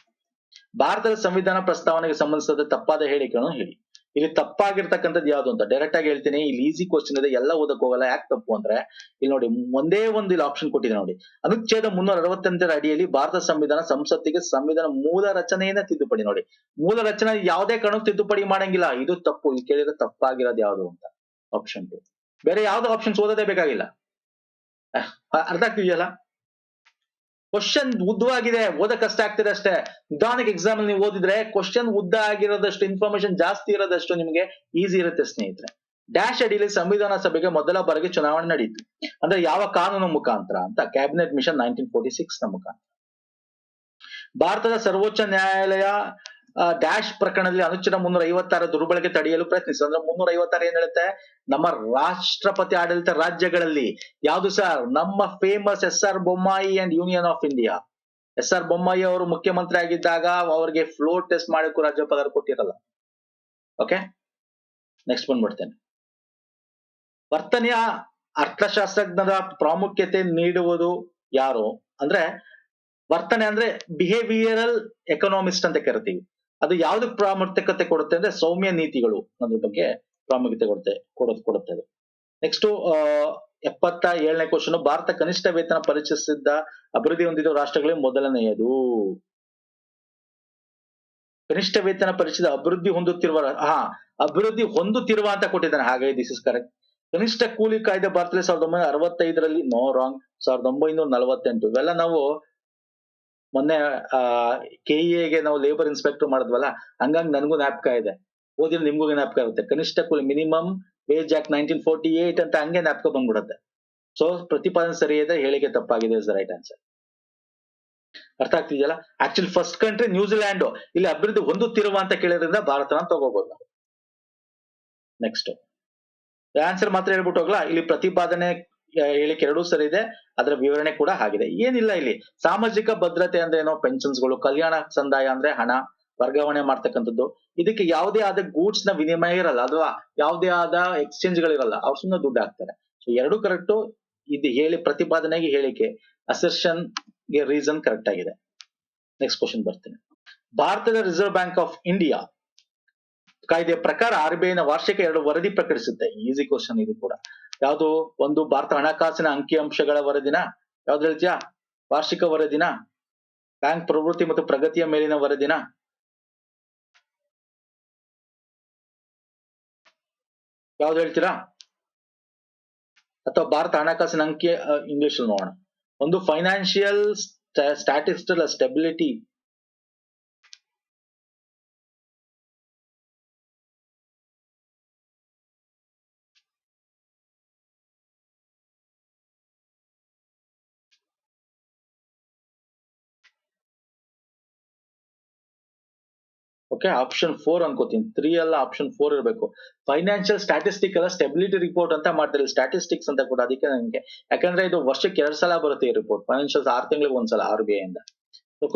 Speaker 1: ಭಾರತದ ಸಂವಿಧಾನ ಪ್ರಸ್ತಾವನೆಗೆ ಸಂಬಂಧಿಸಿದ ತಪ್ಪಾದ ಹೇಳಿಕೆಗಳನ್ನು ಹೇಳಿ. ಇಲ್ಲಿ ತಪ್ಪಾಗಿರ್ತಕ್ಕಂಥದ್ದು ಯಾವ್ದು ಅಂತ ಡೈರೆಕ್ಟ್ ಆಗಿ ಹೇಳ್ತೀನಿ. ಇಲ್ಲಿ ಈಸಿ ಕ್ವಶನ್ ಇದೆ, ಎಲ್ಲ ಓದಕ್ ಹೋಗಲ್ಲ. ಯಾಕೆ ತಪ್ಪು ಅಂದ್ರೆ ಇಲ್ಲಿ ನೋಡಿ, ಒಂದೇ ಒಂದು ಇಲ್ಲಿ ಆಪ್ಷನ್ ಕೊಟ್ಟಿದೆ ನೋಡಿ, ಅನುಚ್ಛೇದ 368 ಅಡಿಯಲ್ಲಿ ಭಾರತ ಸಂವಿಧಾನ ಸಂಸತ್ತಿಗೆ ಸಂವಿಧಾನ ಮೂಲ ರಚನೆಯನ್ನ ತಿದ್ದುಪಡಿ. ನೋಡಿ, ಮೂಲ ರಚನೆ ಯಾವುದೇ ಕಾರಣಕ್ಕೂ ತಿದ್ದುಪಡಿ ಮಾಡಂಗಿಲ್ಲ, ಇದು ತಪ್ಪು. ಇದು ಕೇಳಿದ್ರೆ ತಪ್ಪಾಗಿರೋದು ಯಾವುದು ಅಂತ, ಆಪ್ಷನ್ 2. ಬೇರೆ ಯಾವ್ದು ಆಪ್ಷನ್ಸ್ ಓದೋದೇ ಬೇಕಾಗಿಲ್ಲ. ಅರ್ಥ ಆಗ್ತಿದೆಯಲ್ಲ? ಕ್ವಶನ್ ಉದ್ದವಾಗಿದೆ, ಓದಕ್ ಕಷ್ಟ ಆಗ್ತಿದೆ ಅಷ್ಟೇ. ನಿಧಾನಕ್ಕೆ ಎಕ್ಸಾಮ್ ಅಲ್ಲಿ ನೀವು ಓದಿದ್ರೆ ಕ್ವಶನ್ ಉದ್ದ ಆಗಿರೋದಷ್ಟು, ಇನ್ಫಾರ್ಮೇಶನ್ ಜಾಸ್ತಿ ಇರೋದಷ್ಟು ನಿಮಗೆ ಈಸಿ ಇರುತ್ತೆ ಸ್ನೇಹಿತರೆ. ಡ್ಯಾಶ್ ಅಡಿಯಲ್ಲಿ ಸಂವಿಧಾನ ಸಭೆಗೆ ಮೊದಲ ಬಾರಿಗೆ ಚುನಾವಣೆ ನಡೆಯಿತು ಅಂದ್ರೆ ಯಾವ ಕಾನೂನು ಮುಖಾಂತರ ಅಂತ? ಕ್ಯಾಬಿನೆಟ್ ಮಿಷನ್ 1946 ನ ಮುಖಾಂತರ. ಭಾರತದ ಸರ್ವೋಚ್ಚ ನ್ಯಾಯಾಲಯ ಡ್ಯಾಶ್ ಪ್ರಕರಣದಲ್ಲಿ ಅನುಚ್ಛೇದ 356 ದುರ್ಬಳಕೆ ತಡೆಯಲು ಪ್ರಯತ್ನಿಸಿದೆ. ಅಂದ್ರೆ 356 ಏನ್ ಹೇಳುತ್ತೆ? ನಮ್ಮ ರಾಷ್ಟ್ರಪತಿ ಆಡಳಿತ ರಾಜ್ಯಗಳಲ್ಲಿ ಯಾವುದು ಸರ್? ನಮ್ಮ famous SR Bommai and union of India. SR Bommai ಅವರು ಮುಖ್ಯಮಂತ್ರಿ ಆಗಿದ್ದಾಗ ಅವರಿಗೆ ಫ್ಲೋರ್ ಟೆಸ್ಟ್ ಮಾಡಕ್ಕೂ ರಾಜ್ಯಪಾಲರು ಕೊಟ್ಟಿರಲ್ಲ. Okay, next ಬಂದ್ಬಿಡ್ತೇನೆ. ವರ್ತನೆಯ ಅರ್ಥಶಾಸ್ತ್ರಜ್ಞರ ಪ್ರಾಮುಖ್ಯತೆ ನೀಡುವುದು ಯಾರು ಅಂದ್ರೆ, ವರ್ತನೆ ಅಂದ್ರೆ ಬಿಹೇವಿಯರಲ್ ಎಕನಾಮಿಸ್ಟ್ ಅಂತ ಕರಿತೀವಿ. ಅದು ಯಾವ್ದಕ್ ಪ್ರಾಮುಖ್ಯತೆ ಕೊಡುತ್ತೆ ಅಂದ್ರೆ ಸೌಮ್ಯ ನೀತಿಗಳು ಅನ್ನೋದ್ರ ಬಗ್ಗೆ ಪ್ರಾಮುಖ್ಯತೆ ಕೊಡುತ್ತೆ ಅದು. ನೆಕ್ಸ್ಟ್ 77ನೇ ಕ್ವಶನ್, ಭಾರತ ಕನಿಷ್ಠ ವೇತನ ಪರಿಚಯಿಸಿದ್ದ ಅಭಿವೃದ್ಧಿ ಹೊಂದಿದ ರಾಷ್ಟ್ರಗಳಲ್ಲಿ ಮೊದಲನೆಯದು. ಕನಿಷ್ಠ ವೇತನ ಪರಿಚಯ ಅಭಿವೃದ್ಧಿ ಹೊಂದುತ್ತಿರುವ ಅಂತ ಕೊಟ್ಟಿದ್ದಾನೆ, ಹಾಗಾಗಿ ದಿಸ್ ಇಸ್ ಕರೆಕ್ಟ್. ಕನಿಷ್ಠ ಕೂಲಿ ಕಾಯ್ದೆ ಭಾರತದಲ್ಲಿ 1965ರಲ್ಲಿ, ನೋ ರಾಂಗ್, 1948. ಇವೆಲ್ಲ ನಾವು ಮೊನ್ನೆ KEAಗೆ ನಾವು ಲೇಬರ್ ಇನ್ಸ್ಪೆಕ್ಟರ್ ಮಾಡಿದ್ವಲ್ಲ, ಹಂಗಾಗಿ ನನಗೂ ಜ್ಞಾಪಕ ಇದೆ, ಓದಿದ್ರೆ ನಿಮ್ಗೂ ಜ್ಞಾಪಕ ಇರುತ್ತೆ. ಕನಿಷ್ಠ ಕೂಲಿ ಮಿನಿಮಮ್ ವೇಜ್ ಆಕ್ಟ್ 1948 ಅಂತ ಹಂಗೆ ಜ್ಞಾಪಕ ಬಂದ್ಬಿಡುತ್ತೆ. ಸೊ ಪ್ರತಿಪಾದನೆ ಸರಿ ಇದೆ, ಹೇಳಿಕೆ ತಪ್ಪಾಗಿದೆ, ಇಸ್ ದ ರೈಟ್ ಆನ್ಸರ್. ಅರ್ಥ ಆಗ್ತಿದೆಯಲ್ಲ? ಆಕ್ಚುಲಿ ಫಸ್ಟ್ ಕಂಟ್ರಿ ನ್ಯೂಜಿಲ್ಯಾಂಡ್, ಇಲ್ಲಿ ಅಭಿವೃದ್ಧಿ ಹೊಂದುತ್ತಿರುವ ಅಂತ ಕೇಳಿದ್ರಿಂದ ಭಾರತನ ತಗೋಬಹುದು ನಾವು. ನೆಕ್ಸ್ಟ್ ಆನ್ಸರ್ ಮಾತ್ರ ಹೇಳ್ಬಿಟ್ಟು ಹೋಗ್ಲಾ? ಇಲ್ಲಿ ಪ್ರತಿಪಾದನೆ ಹೇಳಿಕೆ ಎರಡೂ ಸರಿ ಇದೆ, ಅದರ ವಿವರಣೆ ಕೂಡ ಆಗಿದೆ. ಏನಿಲ್ಲ ಇಲ್ಲಿ. ಸಾಮಾಜಿಕ ಭದ್ರತೆ ಅಂದ್ರೆ ಏನೋ ಪೆನ್ಷನ್ಸ್ಗಳು, ಕಲ್ಯಾಣ ಸಂದಾಯ ಅಂದ್ರೆ ಹಣ ವರ್ಗಾವಣೆ ಮಾಡ್ತಕ್ಕಂಥದ್ದು. ಇದಕ್ಕೆ ಯಾವುದೇ ಆದ ಗೂಡ್ಸ್ ನ ವಿನಿಮಯ ಇರಲ್ಲ, ಅಥವಾ ಯಾವುದೇ ಆದ ಎಕ್ಸ್ಚೇಂಜ್ ಗಳಿರಲ್ಲ, ಅವ್ರು ಸುಮ್ಮನೆ ದುಡ್ಡು ಹಾಕ್ತಾರೆ. ಸೊ ಎರಡು ಕರೆಕ್ಟು. ಇದು ಪ್ರತಿಪಾದನೆಗೆ ಹೇಳಿಕೆ, ಅಸರ್ಷನ್ ಗೆ ರೀಸನ್ ಕರೆಕ್ಟ್ ಆಗಿದೆ. ನೆಕ್ಸ್ಟ್ ಕ್ವಶನ್ ಬರ್ತೀನಿ. ಭಾರತದ ರಿಸರ್ವ್ ಬ್ಯಾಂಕ್ ಆಫ್ ಇಂಡಿಯಾ ಕಾಯ್ದೆ ಪ್ರಕಾರ RBI ನ ವಾರ್ಷಿಕ 2 ವರದಿ ಪ್ರಕಟಿಸುತ್ತೆ. ಈಸಿ ಕ್ವಶನ್ ಇದು ಕೂಡ. ಯಾವುದು? ಒಂದು ಭಾರತ ಹಣಕಾಸಿನ ಅಂಕಿಅಂಶಗಳ ವರದಿನ, ಯಾವ್ದು ಹೇಳ್ತೀಯಾ? ವಾರ್ಷಿಕ ವರದಿನ, ಬ್ಯಾಂಕ್ ಪ್ರವೃತ್ತಿ ಮತ್ತು ಪ್ರಗತಿಯ ಮೇಲಿನ ವರದಿನ, ಯಾವ್ದು ಹೇಳ್ತೀರಾ? ಅಥವಾ ಭಾರತ ಹಣಕಾಸಿನ ಅಂಕಿ, ಇಂಗ್ಲಿಷ್ ನೋಡೋಣ. ಒಂದು financial statistical stability, okay, option 4 ಅನ್ಕೋತೀನಿ, 3 ಅಲ್ಲ, ಆಪ್ಷನ್ 4 ಇರಬೇಕು. ಫೈನಾನ್ಷಿಯಲ್ ಸ್ಟಾಟಿಸ್ಟಿಕ್ ಅಲ್ಲ, ಸ್ಟೆಬಿಲಿಟಿ ರಿಪೋರ್ಟ್ ಅಂತ ಮಾಡ್ತಾರೆ, ಸ್ಟಾಟಿಸ್ಟಿಕ್ಸ್ ಅಂತ ಕೂಡ. ಅದಕ್ಕೆ ನನಗೆ, ಯಾಕಂದ್ರೆ ಇದು ವರ್ಷಕ್ಕೆ 2 ಸಲ ಬರುತ್ತೆ ಈ ರಿಪೋರ್ಟ್, ಫೈನಾನ್ಷಿಯಲ್ಸ್ 6 ತಿಂಗಳಿಗೆ ಒಂದ್ಸಲ RBI ಇಂದ.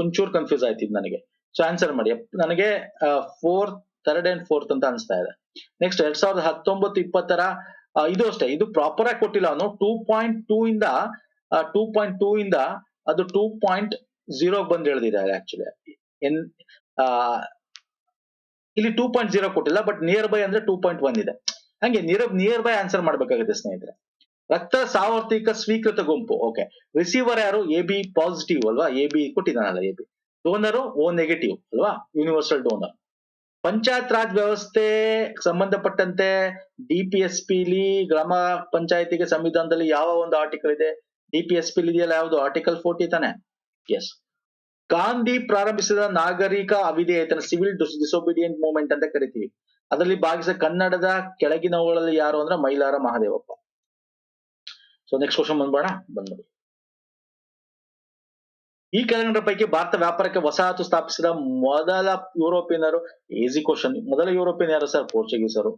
Speaker 1: ಒಂಚೂರು ಕನ್ಫ್ಯೂಸ್ ಆಯ್ತಿದ್ ನನಗೆ. ಸೊ ಆನ್ಸರ್ ಮಾಡಿ. ನನಗೆ ಫೋರ್ತ್, ಥರ್ಡ್ ಅಂಡ್ ಫೋರ್ತ್ ಅಂತ ಅನಿಸ್ತಾ ಇದೆ. ನೆಕ್ಸ್ಟ್ 2019-20 ಇದು ಅಷ್ಟೇ, ಇದು ಪ್ರಾಪರ್ ಆಗಿ ಕೊಟ್ಟಿಲ್ಲ ಅವನು. 2.2 ಇಂದ 2.2 ಇಂದ ಅದು 2.0 ಬಂದು ಎಳೆದಿದ್ದಾರೆ ಆಕ್ಚುಲಿ. ಇಲ್ಲಿ 2.0 ಕೊಟ್ಟಿಲ್ಲ, ಬಟ್ ನಿಯರ್ ಬೈ ಅಂದ್ರೆ 2.1 ಇದೆ. ಹಂಗೆ ನಿಯರ್ ಬೈ ಆನ್ಸರ್ ಮಾಡ್ಬೇಕಾಗುತ್ತೆ ಸ್ನೇಹಿತರೆ. ರಕ್ತ ಸಾರ್ವತ್ರಿಕ ಸ್ವೀಕೃತ ಗುಂಪು. ಓಕೆ, ರಿಸೀವರ್ ಯಾರು? AB ಪಾಸಿಟಿವ್ ಅಲ್ವಾ, AB ಕೊಟ್ಟಿದ್ದಾನಲ್ಲ AB. ಡೋನರು O ನೆಗೆಟಿವ್ ಅಲ್ವಾ, ಯೂನಿವರ್ಸಲ್ ಡೋನರ್. ಪಂಚಾಯತ್ ರಾಜ್ ವ್ಯವಸ್ಥೆ ಸಂಬಂಧಪಟ್ಟಂತೆ DPSP ಗ್ರಾಮ ಪಂಚಾಯತಿಗೆ ಸಂವಿಧಾನದಲ್ಲಿ ಯಾವ ಒಂದು ಆರ್ಟಿಕಲ್ ಇದೆ? DPSP ಇದೆಯಲ್ಲ, ಯಾವುದು? ಆರ್ಟಿಕಲ್ 40 ತಾನೆ? ಎಸ್. ಗಾಂಧಿ ಪ್ರಾರಂಭಿಸಿದ ನಾಗರಿಕ ಅವಿಧೇಯತನ, ಸಿವಿಲ್ ಡಿಸೊಬಿಡಿಯಂಟ್ ಮೂವ್ಮೆಂಟ್ ಅಂತ ಕರಿತೀವಿ. ಅದರಲ್ಲಿ ಭಾಗಿಸಿದ ಕನ್ನಡದ ಕೆಳಗಿನವುಗಳಲ್ಲಿ ಯಾರು ಅಂದ್ರೆ Mylara Mahadevappa. So next question ಬಂದ್ಬಿಡಿ. ಈ ಕೆಳಗಿನ ಪೈಕಿ ಭಾರತ ವ್ಯಾಪಾರಕ್ಕೆ ವಸಾಹತು ಸ್ಥಾಪಿಸಿದ ಮೊದಲ ಯುರೋಪಿಯನರು? Easy question. ಮೊದಲ ಯುರೋಪಿಯನ್ ಯಾರು ಸರ್? ಪೋರ್ಚುಗೀಸರು.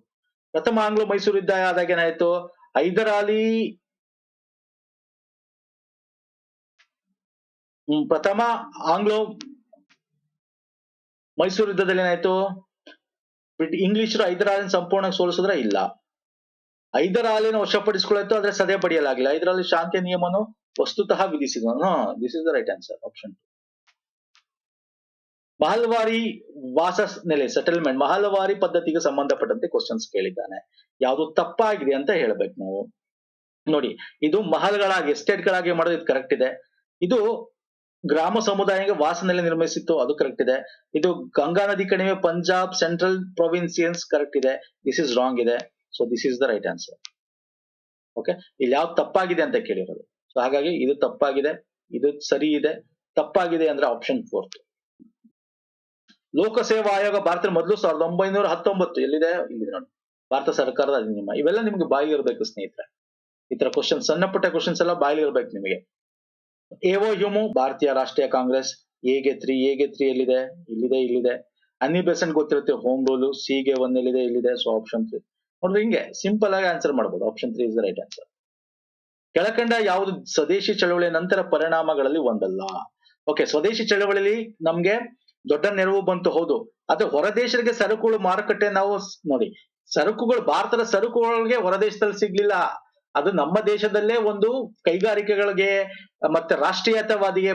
Speaker 1: ಪ್ರಥಮ ಆಂಗ್ಲೋ ಮೈಸೂರು ಯುದ್ಧ ಆದಾಗ ಏನಾಯ್ತು? ಹೈದರ್ ಅಲಿ ಪ್ರಥಮ ಆಂಗ್ಲೋ ಮೈಸೂರು ಯುದ್ಧದಲ್ಲಿ ಏನಾಯ್ತು? ಇಂಗ್ಲಿಷರು ಹೈದರ್ ಅಲಿನ ಸಂಪೂರ್ಣ ಸೋಲಿಸಿದ್ರ? ಇಲ್ಲ. ಹೈದರ್ ಅಲಿನ ವಶಪಡಿಸಿಕೊಳ್ಳಾಯ್ತು, ಆದ್ರೆ ಸದೆ ಪಡೆಯಲಾಗಿಲ್ಲ. ಹೈದರ್ ಅಲಿ ಶಾಂತಿಯ ನಿಯಮನು ವಸ್ತುತಃ ವಿಧಿಸಿದ. This is the right answer, option 2. Mahalwari ವಾಸ ನೆಲೆ, ಸೆಟಲ್ಮೆಂಟ್, ಮಹಲ್ವಾರಿ ಪದ್ಧತಿಗೆ ಸಂಬಂಧಪಟ್ಟಂತೆ ಕ್ವಶನ್ಸ್ ಕೇಳಿದ್ದಾನೆ. ಯಾವುದು ತಪ್ಪಾಗಿದೆ ಅಂತ ಹೇಳ್ಬೇಕು ನಾವು. ನೋಡಿ, ಇದು ಮಹಲ್ಗಳಾಗಿ, ಎಸ್ಟೇಟ್ಗಳಾಗಿ ಮಾಡೋದು ಇದು ಕರೆಕ್ಟ್ ಇದೆ. ಇದು ಗ್ರಾಮ ಸಮುದಾಯಕ್ಕೆ ವಾಸನೆಲೆ ನಿರ್ಮಿಸಿತ್ತು, ಅದು ಕರೆಕ್ಟ್ ಇದೆ. ಇದು ಗಂಗಾ ನದಿ ಕಣಿವೆ, ಪಂಜಾಬ್ ಸೆಂಟ್ರಲ್ ಪ್ರೊವಿನ್ಸಿಯನ್ಸ್, ಕರೆಕ್ಟ್ ಇದೆ. ದಿಸ್ ಇಸ್ ರಾಂಗ್ ಇದೆ. So this is the right answer. Okay, ಇಲ್ಲಿ ಯಾವ್ದು ತಪ್ಪಾಗಿದೆ ಅಂತ ಕೇಳಿರೋದು. ಸೊ ಹಾಗಾಗಿ ಇದು ತಪ್ಪಾಗಿದೆ, ಇದು ಸರಿ ಇದೆ. ತಪ್ಪಾಗಿದೆ ಅಂದ್ರೆ ಆಪ್ಷನ್ 4. ಲೋಕಸೇವಾ ಆಯೋಗ ಭಾರತದ ಮೊದಲು 1919 ಎಲ್ಲಿದೆ? ಇಲ್ಲಿದೆ ನೋಡಿ, ಭಾರತ ಸರ್ಕಾರದ ಅಧಿನಿಯಮ. ಇವೆಲ್ಲ ನಿಮ್ಗೆ ಬಾಯಿಗೆ ಇರಬೇಕು ಸ್ನೇಹಿತರೆ. ಈ ತರ ಕ್ವಶನ್, ಸಣ್ಣ ಪುಟ್ಟ ಕ್ವಶನ್ಸ್ ಎಲ್ಲ ಬಾಯಿಗೆ ಇರ್ಬೇಕು ನಿಮಗೆ. ಎವೋ ಹ್ಯೂಮು, ಭಾರತೀಯ ರಾಷ್ಟ್ರೀಯ ಕಾಂಗ್ರೆಸ್. ಎಗೆ 3 ಎಲ್ಲಿದೆ? ಇಲ್ಲಿದೆ. ಅನ್ನಿ ಬೆಸೆಂಟ್ ಗೊತ್ತಿರುತ್ತೆ, ಹೋಮ್ ರೂಲ್. ಸಿಗೆ 1 ಎಲ್ಲಿದೆ? ಇಲ್ಲಿದೆ. ಸೊ ಆಪ್ಷನ್ 3 ನೋಡ್ರಿ, ಹಿಂಗೆ ಸಿಂಪಲ್ ಆಗಿ ಆನ್ಸರ್ ಮಾಡಬಹುದು. Option 3 is the right answer. ಕೆಳಕಂಡ ಯಾವುದು ಸ್ವದೇಶಿ ಚಳವಳಿಯ ನಂತರ ಪರಿಣಾಮಗಳಲ್ಲಿ ಒಂದಲ್ಲ? ಓಕೆ, ಸ್ವದೇಶಿ ಚಳವಳಿಲಿ ನಮ್ಗೆ ದೊಡ್ಡ ನೆರವು ಬಂತು, ಹೌದು. ಆದ್ರೆ ಹೊರದೇಶಕ್ಕೆ ಸರಕುಗಳು ಮಾರುಕಟ್ಟೆ, ನಾವು ನೋಡಿ, ಸರಕುಗಳು, ಭಾರತದ ಸರಕುಗಳಿಗೆ ಹೊರದೇಶದಲ್ಲಿ ಸಿಗ್ಲಿಲ್ಲ. ಅದು ನಮ್ಮ ದೇಶದಲ್ಲೇ ಒಂದು ಕೈಗಾರಿಕೆಗಳಿಗೆ, ಮತ್ತೆ ರಾಷ್ಟ್ರೀಯತಾವಾದಿಗೆ,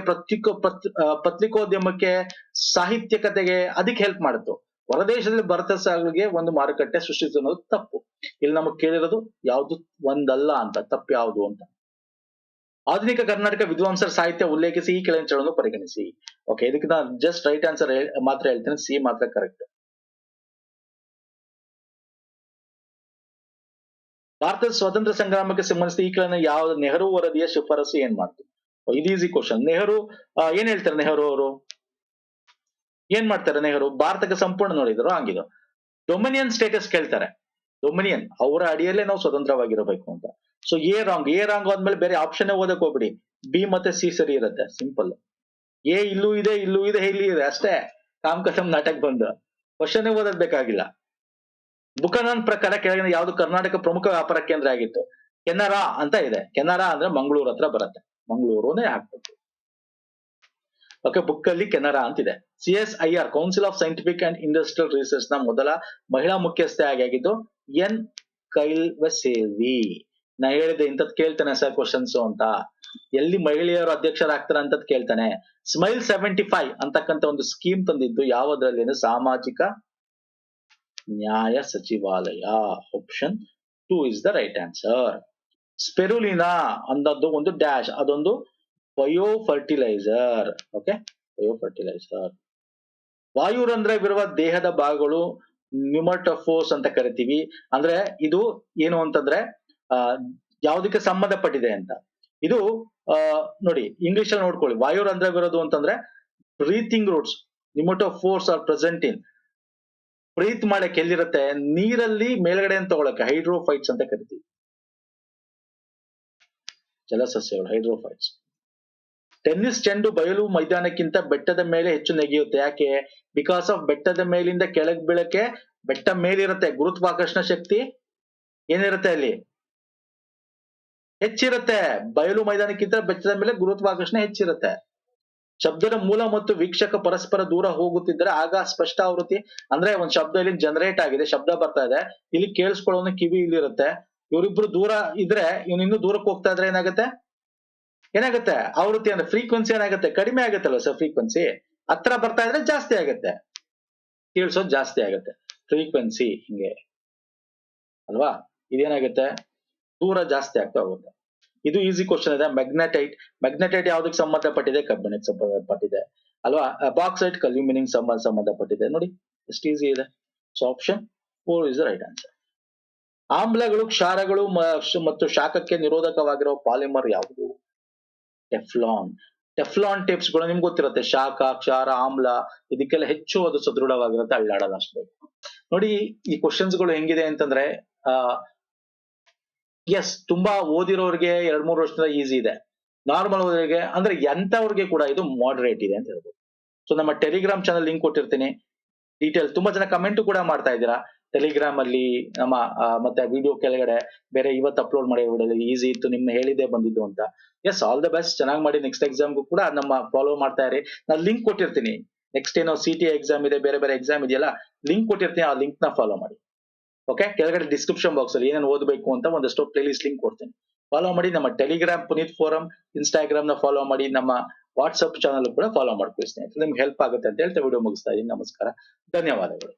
Speaker 1: ಪತ್ರಿಕೋದ್ಯಮಕ್ಕೆ, ಸಾಹಿತ್ಯಕತೆಗೆ, ಅದಕ್ಕೆ ಹೆಲ್ಪ್ ಮಾಡಿತ್ತು. ಹೊರದೇಶದಲ್ಲಿ ಭಾರತ ಸಾಗಿಗೆ ಒಂದು ಮಾರುಕಟ್ಟೆ ಸೃಷ್ಟಿಸೋದು ತಪ್ಪು. ಇಲ್ಲಿ ನಮಗ್ ಕೇಳಿರೋದು ಯಾವ್ದು ಒಂದಲ್ಲ ಅಂತ, ತಪ್ಪು ಯಾವುದು ಅಂತ. ಆಧುನಿಕ ಕರ್ನಾಟಕ ವಿದ್ವಾಂಸರ ಸಾಹಿತ್ಯ ಉಲ್ಲೇಖಿಸಿ ಈ ಕೆಳಗಿನ ಚಳವನ್ನು ಪರಿಗಣಿಸಿ. ಓಕೆ, ಇದಕ್ಕೆ ನಾನು ಜಸ್ಟ್ ರೈಟ್ ಆನ್ಸರ್ ಮಾತ್ರ ಹೇಳ್ತೇನೆ, ಸಿ ಮಾತ್ರ ಕರೆಕ್ಟ್. ಭಾರತದ ಸ್ವಾತಂತ್ರ್ಯ ಸಂಗ್ರಾಮಕ್ಕೆ ಸಂಬಂಧಿಸಿದ ಈ ಕೆಳಗಿನ ಯಾವ ನೆಹರು ವರದಿಯ ಶಿಫಾರಸು ಏನ್ ಮಾಡ್ತು? ಇದು ಈಸಿ ಕ್ವಶನ್. ನೆಹರು ಏನ್ ಹೇಳ್ತಾರೆ? ನೆಹರು ಅವರು ಏನ್ ಮಾಡ್ತಾರೆ? ನೆಹರು ಭಾರತಕ್ಕೆ ಸಂಪೂರ್ಣ, ನೋಡಿದ್ರು ಹಂಗಿದು ಡೊಮಿನಿಯನ್ ಸ್ಟೇಟಸ್ ಕೇಳ್ತಾರೆ. ಡೊಮಿನಿಯನ್, ಅವರ ಅಡಿಯಲ್ಲೇ ನಾವು ಸ್ವತಂತ್ರವಾಗಿರಬೇಕು ಅಂತ. ಸೊ ಎ ರಾಂಗ್ ಆದ್ಮೇಲೆ ಬೇರೆ ಆಪ್ಷನ್ ಓದಕ್ ಹೋಗ್ಬಿಡಿ. ಬಿ ಮತ್ತೆ ಸಿ ಸರಿ ಇರುತ್ತೆ, ಸಿಂಪಲ್. ಎ ಇಲ್ಲೂ ಇದೆ, ಇಲ್ಲಿ ಇದೆ ಅಷ್ಟೇ. ಕಾಮ್ ಕಸಮ್ ನಾಟಕ ಬಂದು ಕ್ವಶನ್ ಓದೋದ್ ಬೇಕಾಗಿಲ್ಲ. ಬುಕನನ್ ಪ್ರಕಾರ ಕೆಳಗಿನ ಯಾವ್ದು ಕರ್ನಾಟಕ ಪ್ರಮುಖ ವ್ಯಾಪಾರ ಕೇಂದ್ರ ಆಗಿತ್ತು? ಕೆನರಾ ಅಂತ ಇದೆ. ಕೆನರಾ ಅಂದ್ರೆ ಮಂಗಳೂರು ಹತ್ರ ಬರುತ್ತೆ, ಮಂಗಳೂರುನೇ ಹಾಕ್ಬೇಕು. ಓಕೆ, ಬುಕ್ ಅಲ್ಲಿ ಕೆನರಾ ಅಂತಿದೆ. CSIR, council of scientific and industrial research ನ ಮೊದಲ ಮಹಿಳಾ ಮುಖ್ಯಸ್ಥೆ ಆಗಿದ್ದು N. ಕೈಲ್ವಸೇವಿ. ನಾ ಹೇಳಿದೆ ಇಂಥದ್ ಕೇಳ್ತಾನೆ ಸರ್ ಕ್ವಶನ್ಸ್ ಅಂತ, ಎಲ್ಲಿ ಮಹಿಳೆಯರು ಅಧ್ಯಕ್ಷರಾಗ್ತಾರೆ ಅಂತದ್ ಕೇಳ್ತಾನೆ. ಸ್ಮೈಲ್ 75 ಅಂತಕ್ಕಂಥ ಒಂದು ಸ್ಕೀಮ್ ತಂದಿದ್ದು ಯಾವದ್ರಲ್ಲಿ? ಸಾಮಾಜಿಕ ನ್ಯಾಯ ಸಚಿವಾಲಯ. Option 2 is the right answer. Spirulina ಅನ್ನೋದು ಒಂದು ಡ್ಯಾಶ್, ಅದೊಂದು bio fertiliser. Okay, bio fertiliser. ವಾಯುರಂಧ್ರವಿರುವ ದೇಹದ ಭಾಗಗಳು ನ್ಯೂಮಟೋಫೋರ್ಸ್ ಅಂತ ಕರಿತೀವಿ. ಅಂದ್ರೆ ಇದು ಏನು ಅಂತಂದ್ರೆ ಯಾವ್ದಕ್ಕೆ ಸಂಬಂಧಪಟ್ಟಿದೆ ಅಂತ. ಇದು ನೋಡಿ, ಇಂಗ್ಲಿಷ್ ಅಲ್ಲಿ ನೋಡ್ಕೊಳ್ಳಿ. ವಾಯುರಂಧ್ರವಿರೋದು ಅಂತಂದ್ರೆ breathing roots. Pneumatophores are present in, breathe ಮಾಡಕ್ಕೆ ಎಲ್ಲಿರುತ್ತೆ? ನೀರಲ್ಲಿ ಮೇಲ್ಗಡೆ ಅಂತ ತಗೊಳಕ್ಕೆ ಹೈಡ್ರೋಫೈಟ್ಸ್ ಅಂತ ಕರಿತೀವಿ. ಜಲಸಸ್ಯಗಳು ಹೈಡ್ರೋಫೈಟ್ಸ್. ಟೆನ್ನಿಸ್ ಚೆಂಡು ಬಯಲು ಮೈದಾನಕ್ಕಿಂತ ಬೆಟ್ಟದ ಮೇಲೆ ಹೆಚ್ಚು ನೆಗೆಯುತ್ತೆ. ಯಾಕೆ? ಬಿಕಾಸ್ ಆಫ್ ಬೆಟ್ಟದ ಮೇಲಿಂದ ಕೆಳಗ್ ಬೀಳಕ್ಕೆ ಬೆಟ್ಟ ಮೇಲಿರುತ್ತೆ, ಗುರುತ್ವಾಕರ್ಷಣ ಶಕ್ತಿ ಏನಿರುತ್ತೆ ಅಲ್ಲಿ ಹೆಚ್ಚಿರುತ್ತೆ. ಬಯಲು ಮೈದಾನಕ್ಕಿಂತ ಬೆಟ್ಟದ ಮೇಲೆ ಗುರುತ್ವಾಕರ್ಷಣೆ ಹೆಚ್ಚಿರುತ್ತೆ. ಶಬ್ದದ ಮೂಲ ಮತ್ತು ವೀಕ್ಷಕ ಪರಸ್ಪರ ದೂರ ಹೋಗುತ್ತಿದ್ದರೆ ಆಗ ಸ್ಪಷ್ಟ ಆವೃತ್ತಿ, ಅಂದ್ರೆ ಒಂದ್ ಶಬ್ದ ಇಲ್ಲಿ ಜನರೇಟ್ ಆಗಿದೆ, ಶಬ್ದ ಬರ್ತಾ ಇದೆ, ಇಲ್ಲಿ ಕೇಳಿಸ್ಕೊಳ್ಳೋನು ಕಿವಿ ಇಲ್ಲಿರುತ್ತೆ, ಇವರಿಬ್ರು ದೂರ ಇದ್ರೆ ಇವ್ನು ಇನ್ನೂ ದೂರಕ್ಕೆ ಹೋಗ್ತಾ ಇದ್ರೆ ಏನಾಗುತ್ತೆ ಆವೃತ್ತಿ ಅಂದ್ರೆ ಫ್ರೀಕ್ವೆನ್ಸಿ ಏನಾಗುತ್ತೆ, ಕಡಿಮೆ ಆಗುತ್ತಲ್ವ ಸರ್ ಫ್ರೀಕ್ವೆನ್ಸಿ. ಹತ್ರ ಬರ್ತಾ ಇದ್ರೆ ಜಾಸ್ತಿ ಆಗುತ್ತೆ, ಕೇಳಿಸೋದು ಜಾಸ್ತಿ ಆಗುತ್ತೆ ಫ್ರೀಕ್ವೆನ್ಸಿ ಹಿಂಗೆ ಅಲ್ವಾ. ಇದೇನಾಗುತ್ತೆ ದೂರ ಜಾಸ್ತಿ ಆಗ್ತಾ ಹೋಗುತ್ತೆ. ಇದು ಈಸಿ ಕ್ವಶನ್ ಇದೆ. ಮ್ಯಾಗ್ನೆಟೈಟ್ ಯಾವ್ದಕ್ಕೆ ಸಂಬಂಧಪಟ್ಟಿದೆ? ಕಬ್ಬಿಣಕ್ಕೆ ಸಂಬಂಧಪಟ್ಟಿದೆ ಅಲ್ವಾ. ಬಾಕ್ಸೈಟ್ ಅಲ್ಯೂಮಿನಿಯಂ ಸಂಬಂಧಪಟ್ಟಿದೆ. ನೋಡಿ ಎಷ್ಟು ಈಸಿ ಇದೆ. So option 4 is the right answer. ಆಮ್ಲಗಳು, ಕ್ಷಾರಗಳು ಮತ್ತು ಶಾಖಕ್ಕೆ ನಿರೋಧಕವಾಗಿರುವ ಪಾಲಿಮರ್ ಯಾವುದು? ಟೆಫ್ಲಾನ್. ಟೆಫ್ಲಾನ್ ಟಿಪ್ಸ್ ಗಳು ನಿಮ್ಗೆ ಗೊತ್ತಿರುತ್ತೆ. ಶಾಖ, ಕ್ಷಾರ, ಆಮ್ಲ ಇದಕ್ಕೆಲ್ಲ ಹೆಚ್ಚು ಅದು ಸದೃಢವಾಗಿರುತ್ತೆ, ಅಳ್ಳಾಡಲ್ಲ ಅಷ್ಟೇ. ನೋಡಿ ಈ ಕ್ವಶನ್ಸ್ ಗಳು ಹೆಂಗಿದೆ ಅಂತಂದ್ರೆ ಎಸ್ ತುಂಬಾ ಓದಿರೋರಿಗೆ 2-3 ವರ್ಷದಿಂದ ಈಸಿ ಇದೆ. ನಾರ್ಮಲ್ ಓದೋರಿಗೆ ಅಂದ್ರೆ ಎಂತವ್ರಿಗೆ ಕೂಡ ಇದು ಮಾಡರೇಟ್ ಇದೆ ಅಂತ ಹೇಳ್ಬೋದು. ಸೊ ನಮ್ಮ ಟೆಲಿಗ್ರಾಮ್ ಚಾನಲ್ ಲಿಂಕ್ ಕೊಟ್ಟಿರ್ತೀನಿ. ಡೀಟೇಲ್ ತುಂಬಾ ಜನ ಕಮೆಂಟ್ ಕೂಡ ಮಾಡ್ತಾ ಇದ್ದೀರಾ ಟೆಲಿಗ್ರಾಮ್ ಅಲ್ಲಿ ನಮ್ಮ ಮತ್ತೆ ವಿಡಿಯೋ ಕೆಳಗಡೆ ಬೇರೆ ಇವತ್ತು ಅಪ್ಲೋಡ್ ಮಾಡಿ ವಿಡಿಯೋ ಈಸಿ ಇತ್ತು, ನಿಮ್ನ ಹೇಳಿದ್ದೆ ಬಂದಿದ್ದು ಅಂತ. ಎಸ್ ಆಲ್ ದ ಬೆಸ್ಟ್, ಚೆನ್ನಾಗಿ ಮಾಡಿ. ನೆಕ್ಸ್ಟ್ ಎಕ್ಸಾಮ್ಗೂ ಕೂಡ ನಮ್ಮ ಫಾಲೋ ಮಾಡ್ತಾ ಇರಿ. ನಾನು ಲಿಂಕ್ ಕೊಟ್ಟಿರ್ತೀನಿ. ನೆಕ್ಸ್ಟ್ ಏನೋ CT ಎಕ್ಸಾಮ್ ಇದೆ, ಬೇರೆ ಬೇರೆ ಎಕ್ಸಾಮ್ ಇದೆಯಲ್ಲ, ಲಿಂಕ್ ಕೊಟ್ಟಿರ್ತೀನಿ, ಆ ಲಿಂಕ್ ನ ಫಾಲೋ ಮಾಡಿ. ಓಕೆ, ಕೆಳಗಡೆ ಡಿಸ್ಕ್ರಿಪ್ಷನ್ ಬಾಕ್ಸ್ ಅಲ್ಲಿ ಏನೇನು ಓದಬೇಕು ಅಂತ ಒಂದಷ್ಟು ಪ್ಲೇ ಲಿಸ್ಟ್ ಲಿಂಕ್ ಕೊಡ್ತೀನಿ, ಫಾಲೋ ಮಾಡಿ. ನಮ್ಮ ಟೆಲಿಗ್ರಾಮ್ ಪುನೀತ್ ಫೋರಂ, ಇನ್ಸ್ಟಾಗ್ರಾಮ್ ನ ಫಾಲೋ ಮಾಡಿ, ನಮ್ಮ ವಾಟ್ಸ್ಆಪ್ ಚಾನಲ್ ಕೂಡ ಫಾಲೋ ಮಾಡ್ಕೊಳ್ಳಿ ಸ್ನೇಹಿತರೆ. ನಿಮ್ಗೆ ಹೆಲ್ಪ್ ಆಗುತ್ತೆ ಅಂತ ಹೇಳ್ತಾ ವಿಡಿಯೋ ಮುಗಿಸ್ತಾ ಇದ್ದೀನಿ. ನಮಸ್ಕಾರ, ಧನ್ಯವಾದಗಳು.